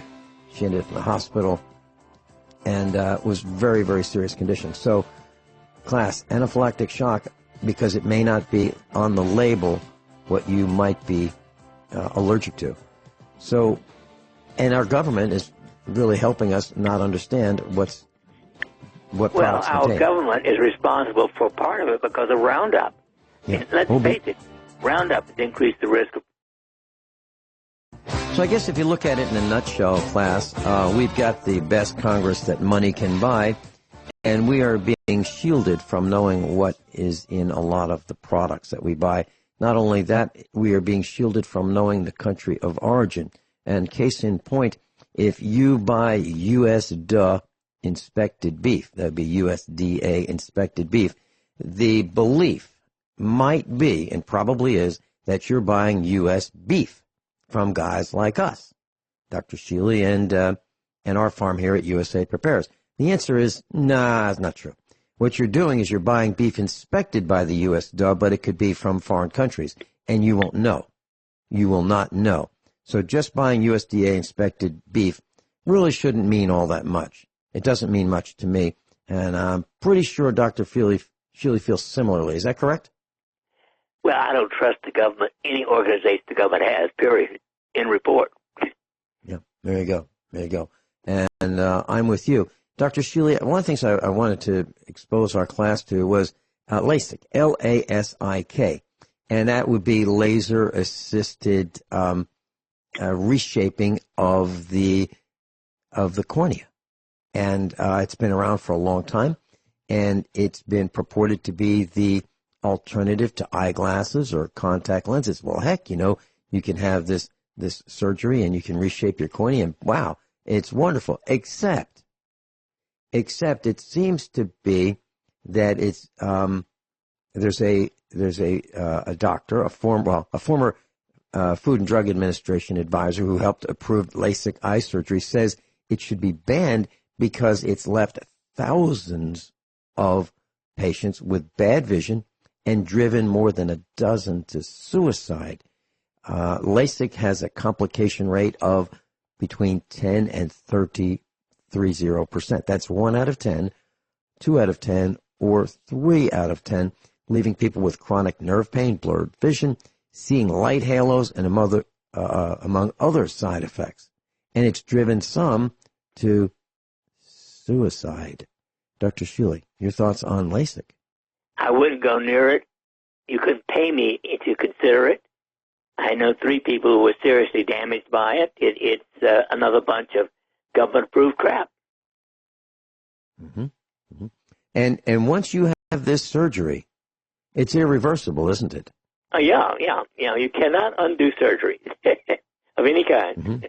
She ended up in the hospital and was very, very serious condition. So, class, anaphylactic shock, because it may not be on the label what you might be allergic to. So, and our government is really helping us not understand what products contain.
Our government is responsible for part of it because of Roundup.
Yeah.
Let's face it, Roundup has increased the risk of...
So I guess if you look at it in a nutshell, class, we've got the best Congress that money can buy, and we are being shielded from knowing what is in a lot of the products that we buy. Not only that, we are being shielded from knowing the country of origin. And case in point, if you buy USDA inspected beef, that would be USDA inspected beef, the belief might be, and probably is, that you're buying U.S. beef from guys like us, Dr. Shealy and our farm here at USA Prepares. The answer is, nah, it's not true. What you're doing is you're buying beef inspected by the USDA, but it could be from foreign countries, and you won't know. You will not know. So just buying USDA inspected beef really shouldn't mean all that much. It doesn't mean much to me, and I'm pretty sure Dr. Shealy feels similarly. Is that correct?
Well, I don't trust the government, any organization the government has, period, in report.
Yeah, there you go. There you go. And I'm with you. Dr. Shealy, one of the things I wanted to expose our class to was LASIK, L-A-S-I-K, and that would be laser-assisted reshaping of the cornea. And it's been around for a long time, and it's been purported to be the alternative to eyeglasses or contact lenses. Well, heck, you can have this surgery and you can reshape your cornea, and wow, it's wonderful. Except it seems to be that it's there's a doctor, a former Food and Drug Administration advisor who helped approve LASIK eye surgery, says it should be banned because it's left thousands of patients with bad vision and driven more than a dozen to suicide. LASIK has a complication rate of between 10 and 30%. That's 1 out of 10, 2 out of 10, or 3 out of 10, leaving people with chronic nerve pain, blurred vision, seeing light halos, and among other side effects. And it's driven some to suicide. Dr. Shealy, your thoughts on LASIK?
I wouldn't go near it. You could pay me to consider it. I know 3 people who were seriously damaged by it. It's another bunch of government-approved crap.
Mm-hmm. Mm-hmm. And once you have this surgery, it's irreversible, isn't it?
Yeah. You cannot undo surgery of any kind.
Mm-hmm.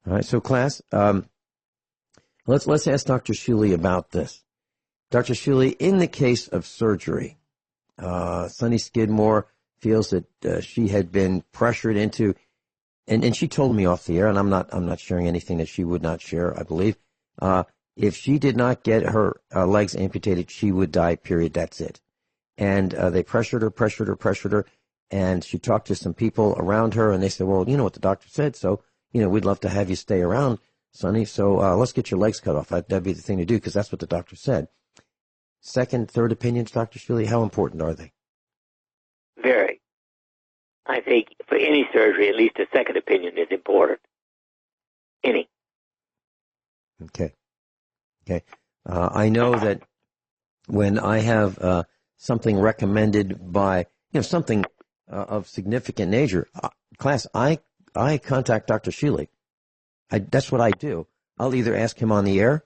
All right, so class, let's ask Dr. Shealy about this. Dr. Shealy, in the case of surgery, Sonny Skidmore feels that she had been pressured into, and she told me off the air, and I'm not sharing anything that she would not share, I believe. If she did not get her legs amputated, she would die, period, that's it. And they pressured her, and she talked to some people around her, and they said, well, you know what the doctor said, so, we'd love to have you stay around, Sonny, so let's get your legs cut off. That'd be the thing to do, because that's what the doctor said. Second, third opinions, Dr. Shealy, how important are they?
Very. I think for any surgery, at least a second opinion is important. Any.
Okay. I know that when I have something recommended by, something of significant nature, class, I contact Dr. Shealy. That's what I do. I'll either ask him on the air,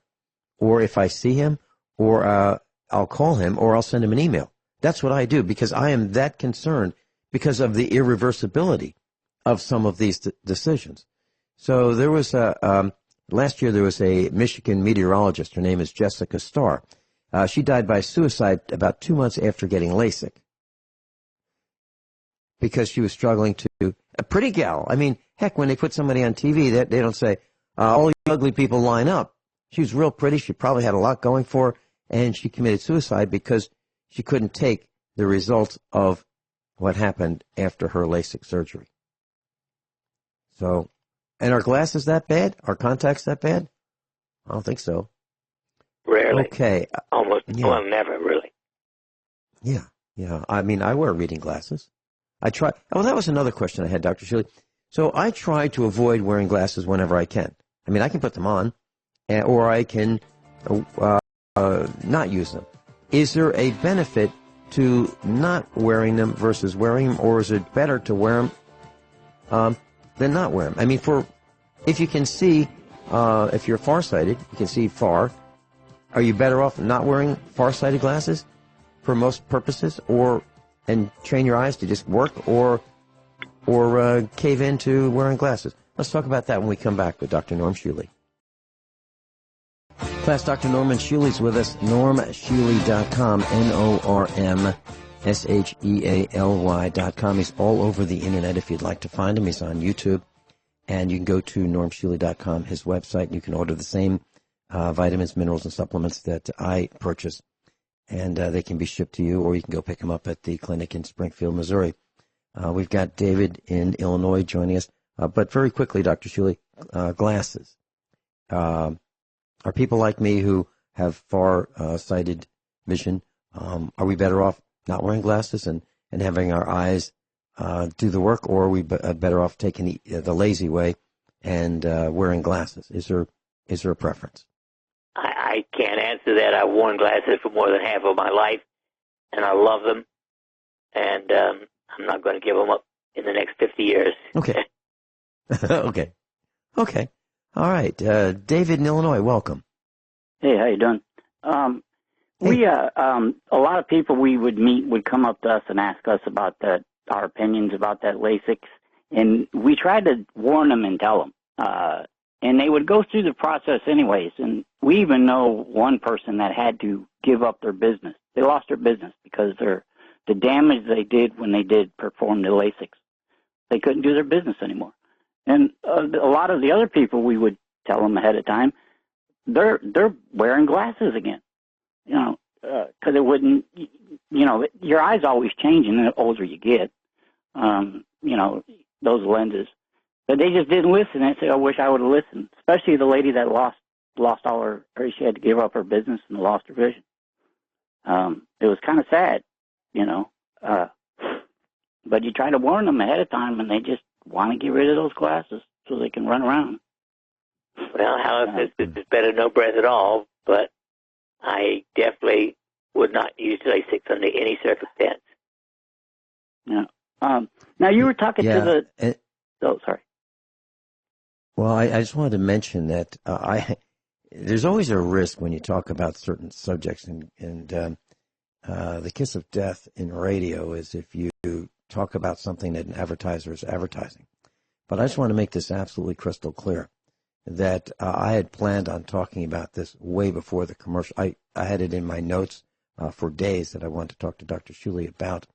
or if I see him, or I'll call him, or I'll send him an email. That's what I do, because I am that concerned because of the irreversibility of some of these decisions. So there was last year there was a Michigan meteorologist. Her name is Jessica Starr. She died by suicide about 2 months after getting LASIK because she was struggling to, a pretty gal. I mean, heck, when they put somebody on TV, they don't say, all the ugly people line up. She was real pretty. She probably had a lot going for her, and she committed suicide because she couldn't take the results of what happened after her LASIK surgery. So, and are glasses that bad? Are contacts that bad? I don't think so.
Rarely.
Okay.
Almost, well, never really.
Yeah. I mean, I wear reading glasses. I try. Oh, that was another question I had, Dr. Shealy. So I try to avoid wearing glasses whenever I can. I mean, I can put them on, or I can not use them. Is there a benefit to not wearing them versus wearing them, or is it better to wear them than not wear them? I mean, if you can see, if you're farsighted, you can see far. Are you better off not wearing farsighted glasses for most purposes, and train your eyes to just work, or cave into wearing glasses? Let's talk about that when we come back with Dr. Norm Shealy. Class, Dr. Norman Shealy's with us, normshealy.com, NORMSHEALY.com. He's all over the internet if you'd like to find him. He's on YouTube, and you can go to normshealy.com, his website, and you can order the same vitamins, minerals, and supplements that I purchase, and they can be shipped to you, or you can go pick them up at the clinic in Springfield, Missouri. We've got David in Illinois joining us, but very quickly, Dr. Shealy, glasses. Are people like me who have far-sighted vision, are we better off not wearing glasses and having our eyes do the work, or are we better off taking the lazy way and wearing glasses? Is there a preference?
I can't answer that. I've worn glasses for more than half of my life, and I love them, and I'm not going to give them up in the next 50 years.
Okay. Okay. All right. David in Illinois, welcome.
Hey, how you doing? We a lot of people we would meet would come up to us and ask us about our opinions about that LASIK, and we tried to warn them and tell them. And they would go through the process anyways. And we even know one person that had to give up their business. They lost their business because the damage they did when they did perform the LASIK. They couldn't do their business anymore. And a lot of the other people, we would tell them ahead of time, they're wearing glasses again. Because it wouldn't, your eyes always changing the older you get. Those lenses. But they just didn't listen. They said, I wish I would have listened. Especially the lady that lost all her, she had to give up her business and lost her vision. It was kind of sad, but you try to warn them ahead of time, and they just want to get rid of those glasses so they can run around.
Well, however, it's better no breath at all, but I definitely would not use LASIK under any circumstance.
Yeah. Now, you were talking to the... sorry.
Well, I just wanted to mention that there's always a risk when you talk about certain subjects, and the kiss of death in radio is if you talk about something that an advertiser is advertising. But I just want to make this absolutely crystal clear that I had planned on talking about this way before the commercial. I had it in my notes for days that I wanted to talk to Dr. Shealy about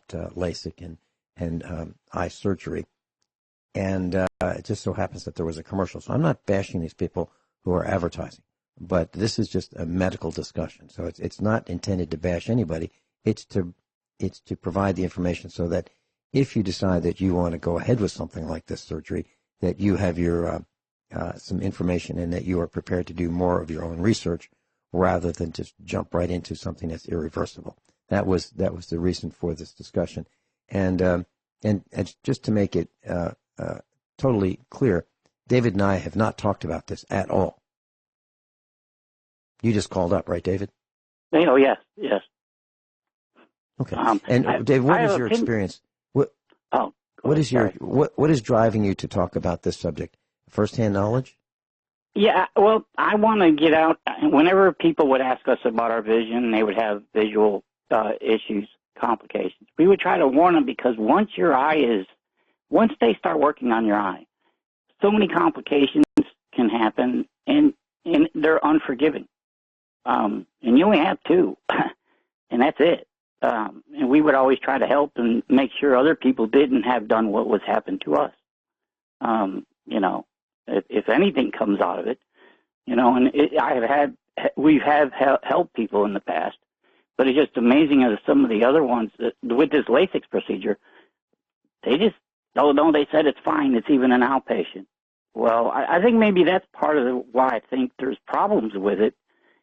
LASIK and eye surgery. And it just so happens that there was a commercial. So I'm not bashing these people who are advertising, but this is just a medical discussion. So it's not intended to bash anybody. It's to provide the information so that if you decide that you want to go ahead with something like this surgery, that you have your some information and that you are prepared to do more of your own research rather than just jump right into something that's irreversible. That was the reason for this discussion. And just to make it totally clear, David and I have not talked about this at all. You just called up, right, David?
Oh, yes.
Okay. Dave, what is your experience? What is driving you to talk about this subject? First-hand knowledge?
Yeah, well, I want to get out. Whenever people would ask us about our vision, they would have visual issues, complications. We would try to warn them because once they start working on your eye, so many complications can happen, and they're unforgiving. And you only have two, and that's it. And we would always try to help and make sure other people didn't have done what was happened to us. If anything comes out of it, and we have helped people in the past, but it's just amazing as some of the other ones with this LASIK procedure, they just, they said it's fine. It's even an outpatient. Well, I think maybe that's part of why I think there's problems with it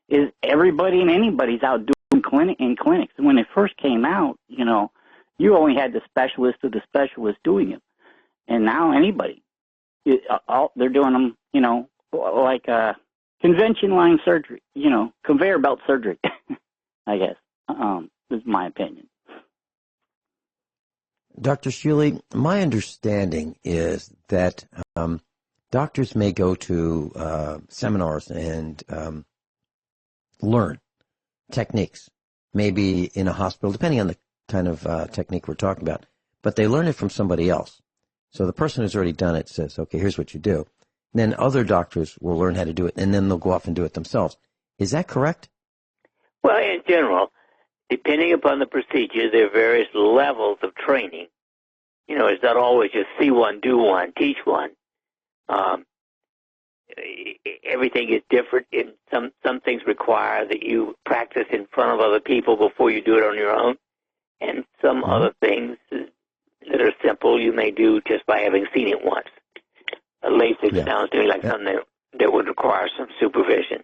is everybody and anybody's out doing clinics. And when it first came out, you only had the specialist of the specialist doing it. And now anybody, they're doing them, like convention line surgery, conveyor belt surgery, I guess, is my opinion.
Dr. Shealy, my understanding is that doctors may go to seminars and learn techniques, maybe in a hospital, depending on the kind of technique we're talking about, but they learn it from somebody else. So the person who's already done it says, okay, here's what you do. And then other doctors will learn how to do it, and then they'll go off and do it themselves. Is that correct?
Well, in general, depending upon the procedure, there are various levels of training. It's not always just see one, do one, teach one. Everything is different. Some things require that you practice in front of other people before you do it on your own, and some other things that are simple you may do just by having seen it once. LASIK sounds to me like something that would require some supervision.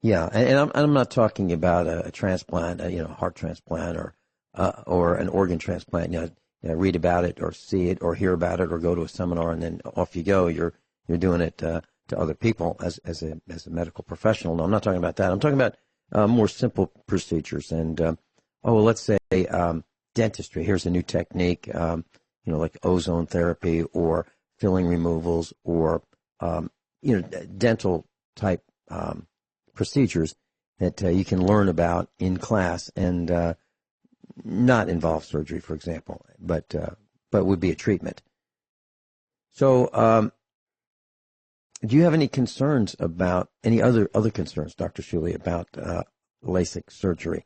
Yeah, and I'm not talking about a transplant, heart transplant or an organ transplant. Read about it or see it or hear about it or go to a seminar and then off you go. You're doing it to other people as a medical professional. No, I'm not talking about that. I'm talking about more simple procedures. And let's say dentistry. Here's a new technique, like ozone therapy or filling removals or dental type procedures that you can learn about in class and not involve surgery, for example, but would be a treatment. So, do you have any concerns about any other concerns, Dr. Shealy, about LASIK surgery?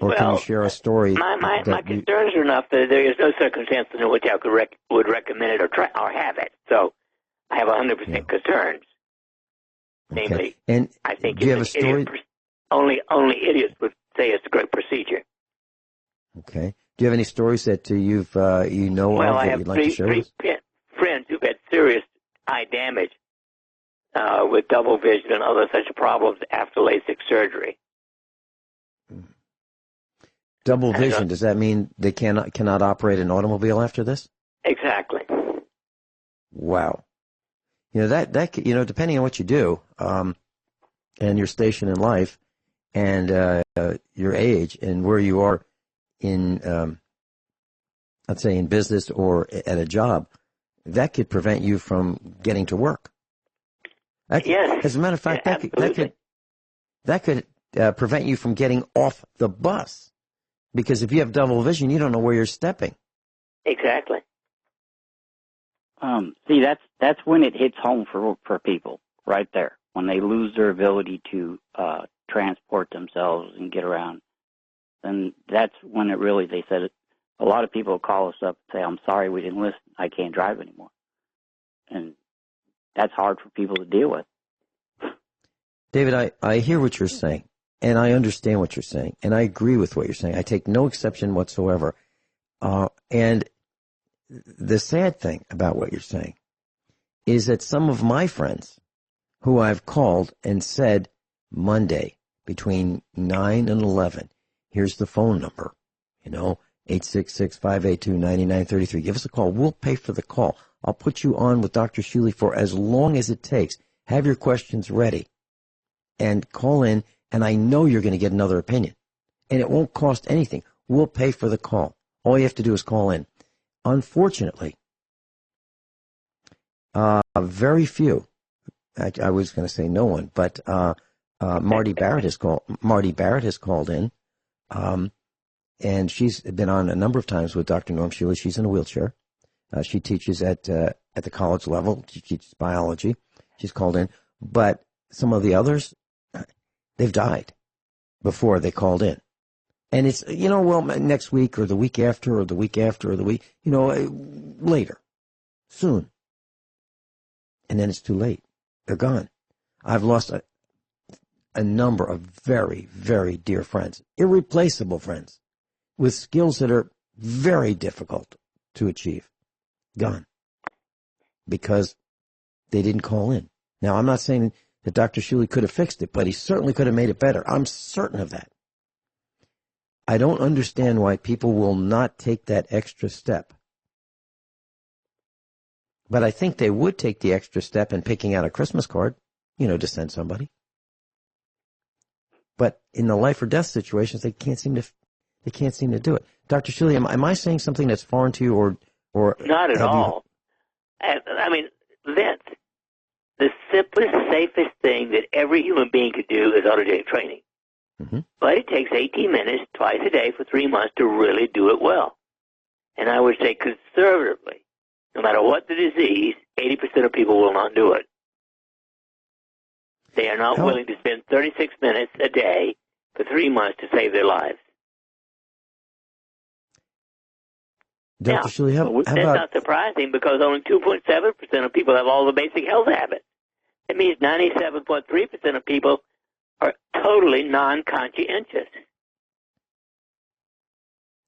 Or can you share a story?
My concerns are enough that there is no circumstance in which I would recommend it or have it. So I have 100% concerns.
Okay.
Namely,
and
I think
do you have a story?
Only idiots would say it's a great procedure.
Okay. Do you have any stories that you've of that you'd like to share with us?
I have three friends who've had serious eye damage with double vision and other such problems after LASIK surgery.
Double vision, does that mean they cannot operate an automobile after this?
Exactly.
Wow. That depending on what you do, and your station in life, and your age, and where you are in, let's say, in business or at a job, that could prevent you from getting to work.
Yes.
As a matter of fact, that could prevent you from getting off the bus. Because if you have double vision, you don't know where you're stepping.
Exactly.
See, that's when it hits home for people right there, when they lose their ability to transport themselves and get around. And that's when it really, they said, a lot of people call us up and say, I'm sorry we didn't listen. I can't drive anymore. And that's hard for people to deal with.
David, I hear what you're saying, and I understand what you're saying, and I agree with what you're saying. I take no exception whatsoever. And the sad thing about what you're saying is that some of my friends who I've called and said Monday between 9 and 11, here's the phone number, 866-582-9933. Give us a call. We'll pay for the call. I'll put you on with Dr. Shealy for as long as it takes. Have your questions ready and call in, and I know you're going to get another opinion. And it won't cost anything. We'll pay for the call. All you have to do is call in. Unfortunately, very few, I was going to say no one, but Marty Barrett has called in, and she's been on a number of times with Dr. Norm Shealy. She's in a wheelchair. She teaches at the college level. She teaches biology. She's called in. But some of the others, they've died before they called in. And it's, next week or the week after or the week after or the week, later, soon. And then it's too late. They're gone. I've lost a number of very, very dear friends, irreplaceable friends, with skills that are very difficult to achieve. Gone. Because they didn't call in. Now, I'm not saying that Dr. Shealy could have fixed it, but he certainly could have made it better. I'm certain of that. I don't understand why people will not take that extra step. But I think they would take the extra step in picking out a Christmas card, to send somebody. But in the life or death situations, they can't seem to do it. Dr. Shealy, am I saying something that's foreign to you, or
not at all? I mean, Vince, the simplest, safest thing that every human being could do is automatic training. Mm-hmm. But it takes 18 minutes twice a day for 3 months to really do it well. And I would say conservatively, no matter what the disease, 80% of people will not do it. They are not willing to spend 36 minutes a day for 3 months to save their lives.
Dr. Shealy,
that's not surprising because only 2.7% of people have all the basic health habits. That means 97.3% of people are totally non-conscientious.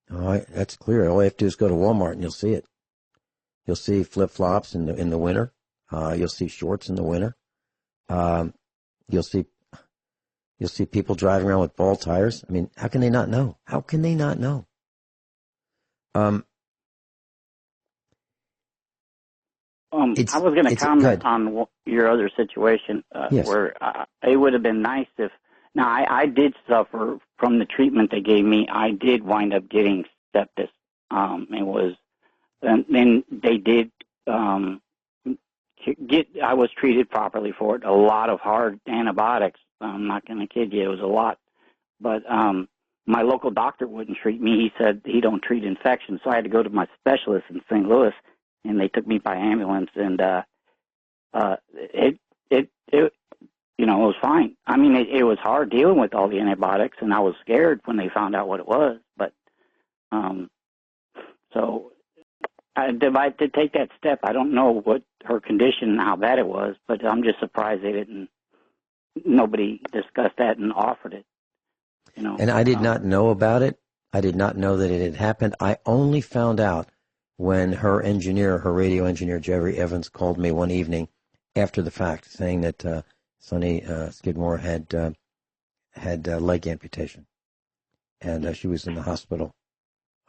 All right, that's clear. All you have to do is go to Walmart and you'll see it. You'll see flip-flops in the winter. You'll see shorts in the winter. You'll see people driving around with bald tires. I mean, how can they not know? How can they not know?
I was going to comment on your other situation
yes.
where it would have been nice if. Now, I did suffer from the treatment they gave me. I did wind up getting sepsis. Then they did I was treated properly for it. A lot of hard antibiotics. I'm not going to kid you, it was a lot. But my local doctor wouldn't treat me. He said he don't treat infections, so I had to go to my specialist in St. Louis. And they took me by ambulance, and it was fine. I mean, it was hard dealing with all the antibiotics, and I was scared when they found out what it was. But so I to take that step. I don't know what her condition and how bad it was, but I'm just surprised they didn't. Nobody discussed that and offered it.
And I did not know about it. I did not know that it had happened. I only found out when her radio engineer, Jerry Evans, called me one evening after the fact, saying that Sonny Skidmore had leg amputation, and she was in the hospital.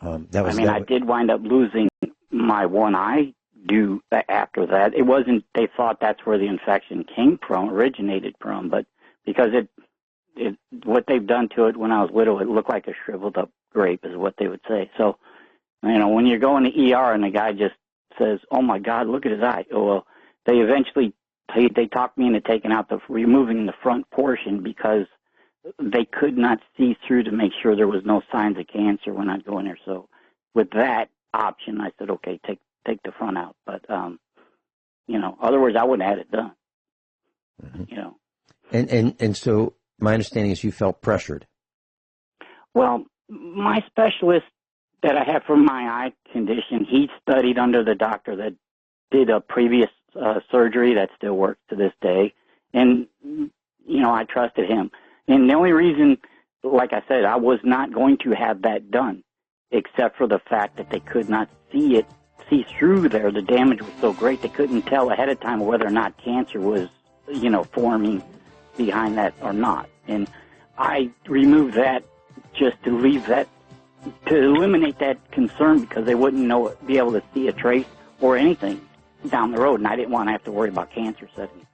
I
did wind up losing my one eye due after that. It wasn't. They thought that's where the infection originated from, but because what they've done to it when I was little, it looked like a shriveled up grape, is what they would say. So. When you're going to ER and the guy just says, "Oh my God, look at his eye." Oh, well, they eventually they talked me into removing the front portion because they could not see through to make sure there was no signs of cancer when I'd go in there. So with that option, I said, okay, take the front out. But, otherwise I wouldn't have had it done,
And so my understanding is you felt pressured.
Well, my specialist that I have for my eye condition, he studied under the doctor that did a previous surgery that still works to this day. And, I trusted him. And the only reason, like I said, I was not going to have that done, except for the fact that they could not see through there. The damage was so great they couldn't tell ahead of time whether or not cancer was, forming behind that or not. And I removed that just to eliminate that concern, because they wouldn't be able to see a trace or anything down the road, and I didn't want to have to worry about cancer setting.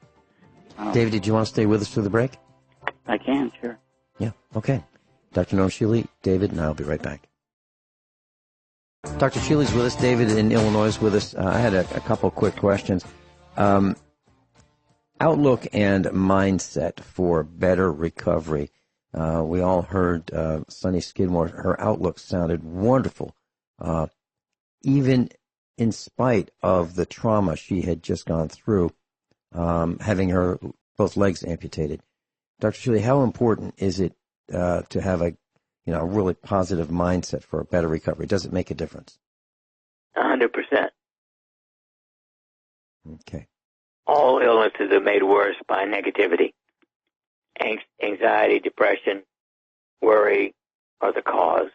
David, did you want to stay with us through the break?
I can, sure.
Yeah, okay. Dr. Noam Shealy, David, and I'll be right back. Dr. Shealy's with us. David in Illinois is with us. I had a couple quick questions. Outlook and mindset for better recovery. We all heard Sonny Skidmore. Her outlook sounded wonderful, even in spite of the trauma she had just gone through, having her both legs amputated. Dr. Shealy, how important is it to have a really positive mindset for a better recovery? Does it make a difference?
100%.
Okay.
All illnesses are made worse by negativity. Anxiety, depression, worry are the cause.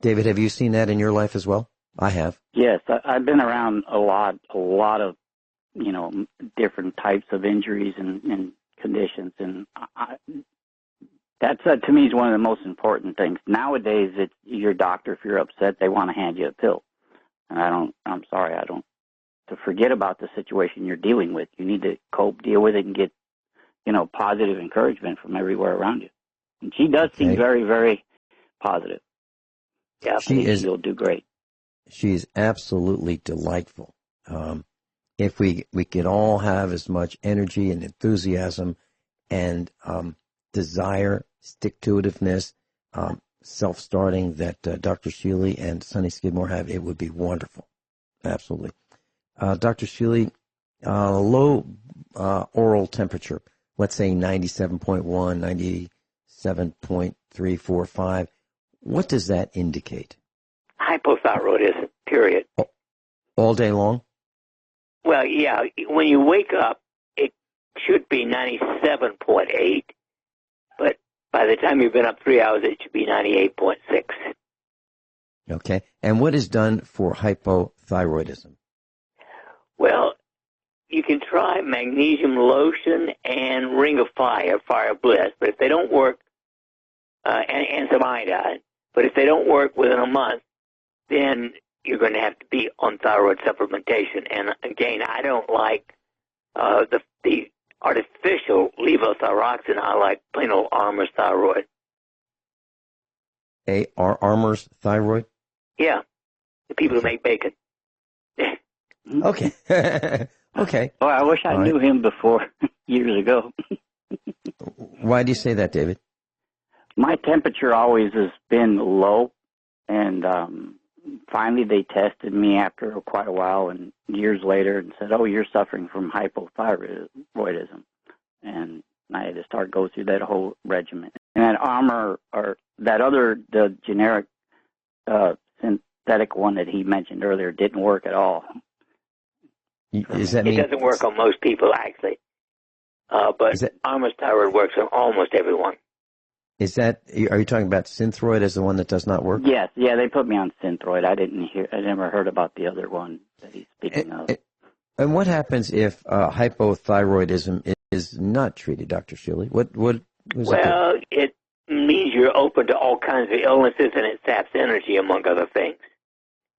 David, have you seen that in your life as well? I have.
Yes, I've been around a lot of, different types of injuries and conditions, and that's to me is one of the most important things. Nowadays, it's your doctor. If you're upset, they want to hand you a pill, and I'm sorry, I don't. To forget about the situation you're dealing with. You need to cope, deal with it, and get, positive encouragement from everywhere around you. And she does seem very, very positive. Yeah, you'll do great.
She's absolutely delightful. If we could all have as much energy and enthusiasm and desire, stick-to-itiveness, self-starting that Dr. Shealy and Sonny Skidmore have, it would be wonderful. Absolutely. Dr. Shealy, low oral temperature, let's say 97.1, 97.345. What does that indicate?
Hypothyroidism, period.
All day long?
Well, yeah. When you wake up, it should be 97.8, but by the time you've been up 3 hours, it should be 98.6.
Okay. And what is done for hypothyroidism?
Well, you can try magnesium lotion and Ring of Fire, Fire Bliss, but if they don't work, and some iodine, but if they don't work within a month, then you're going to have to be on thyroid supplementation. And again, I don't like the artificial levothyroxine. I like plain old Armour's thyroid.
Armour's thyroid?
Yeah, the people who make bacon.
Okay. Okay.
Well, I wish I knew him before, years ago.
Why do you say that, David?
My temperature always has been low, and finally they tested me after quite a while and years later and said, oh, you're suffering from hypothyroidism. And I had to go through that whole regimen. And that Armour, or that other, the generic synthetic one that he mentioned earlier, didn't work at all.
Does that mean
it doesn't work on most people, actually. But Armour's thyroid works on almost everyone.
Are you talking about Synthroid as the one that does not work?
Yes, yeah, they put me on Synthroid. I never heard about the other one that he's speaking of.
And what happens if hypothyroidism is not treated, Dr. Shealy?
Well, it means you're open to all kinds of illnesses, and it saps energy, among other things.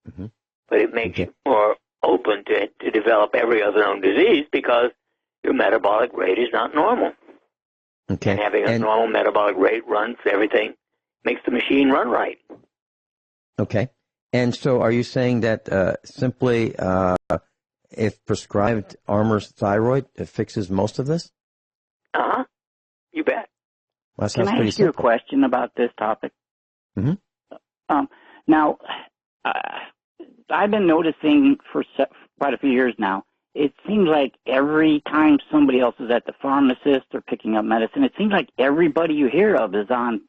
Mm-hmm. But it makes you more open to develop every other known disease because your metabolic rate is not normal.
Okay.
And having a normal metabolic rate runs everything, makes the machine run right.
Okay. And so are you saying that simply if prescribed Armour's thyroid, it fixes most of this?
Uh-huh. You bet.
Well,
Can I ask you a question about this topic?
Mm-hmm.
Now, I've been noticing for quite a few years now, it seems like every time somebody else is at the pharmacist or picking up medicine, it seems like everybody you hear of is on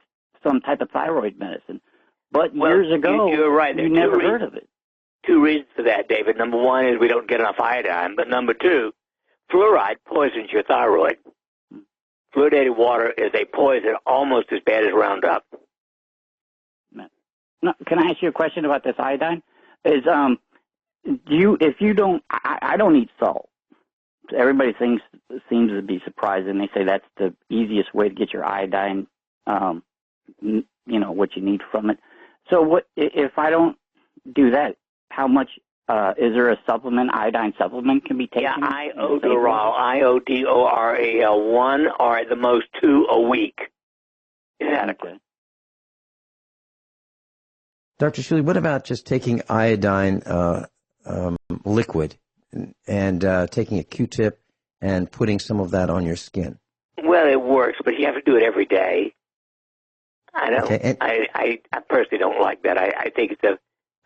some type of thyroid medicine. But years ago,
you're right.
you never heard of it.
2 reasons for that, David. Number one is we don't get enough iodine. But number 2, fluoride poisons your thyroid. Fluoridated water is a poison almost as bad as Roundup.
No, can I ask you a question about this iodine? I don't eat salt. Everybody seems to be surprised, and they say that's the easiest way to get your iodine, what you need from it. So what if I don't do that? How much is there a supplement, iodine supplement can be taken?
Yeah, Iodoral, IODORAL, 1 or at the most 2 a week is adequate.
Okay.
Dr. Shealy, what about just taking iodine liquid and taking a Q-tip and putting some of that on your skin?
Well, it works, but you have to do it every day. I don't.
Okay,
I personally don't like that. I think it's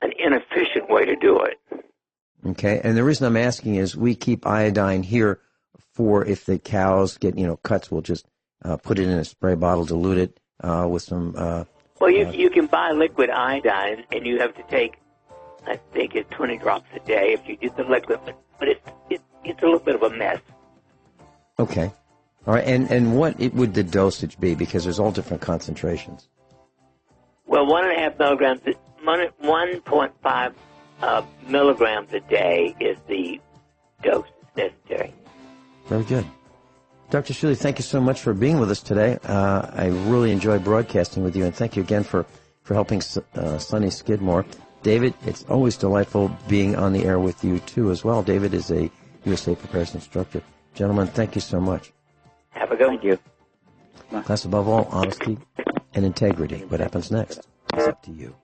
an inefficient way to do it.
Okay, and the reason I'm asking is we keep iodine here for if the cows get cuts, we'll just put it in a spray bottle, dilute it with some.
Well, you can buy liquid iodine, and you have to take, I think it's 20 drops a day if you do the liquid, but it's a little bit of a mess.
Okay. All right, and what would the dosage be? Because there's all different concentrations.
Well, 1.5 milligrams, 1.5 milligrams a day is the dose necessary.
Very good. Dr. Shealy, thank you so much for being with us today. I really enjoy broadcasting with you, and thank you again for helping Sonny Skidmore. David, it's always delightful being on the air with you, too, as well. David is a USA Preparedness instructor. Gentlemen, thank you so much.
Have a good one.
Thank you.
Class, above all, honesty and integrity. What happens next is up to you.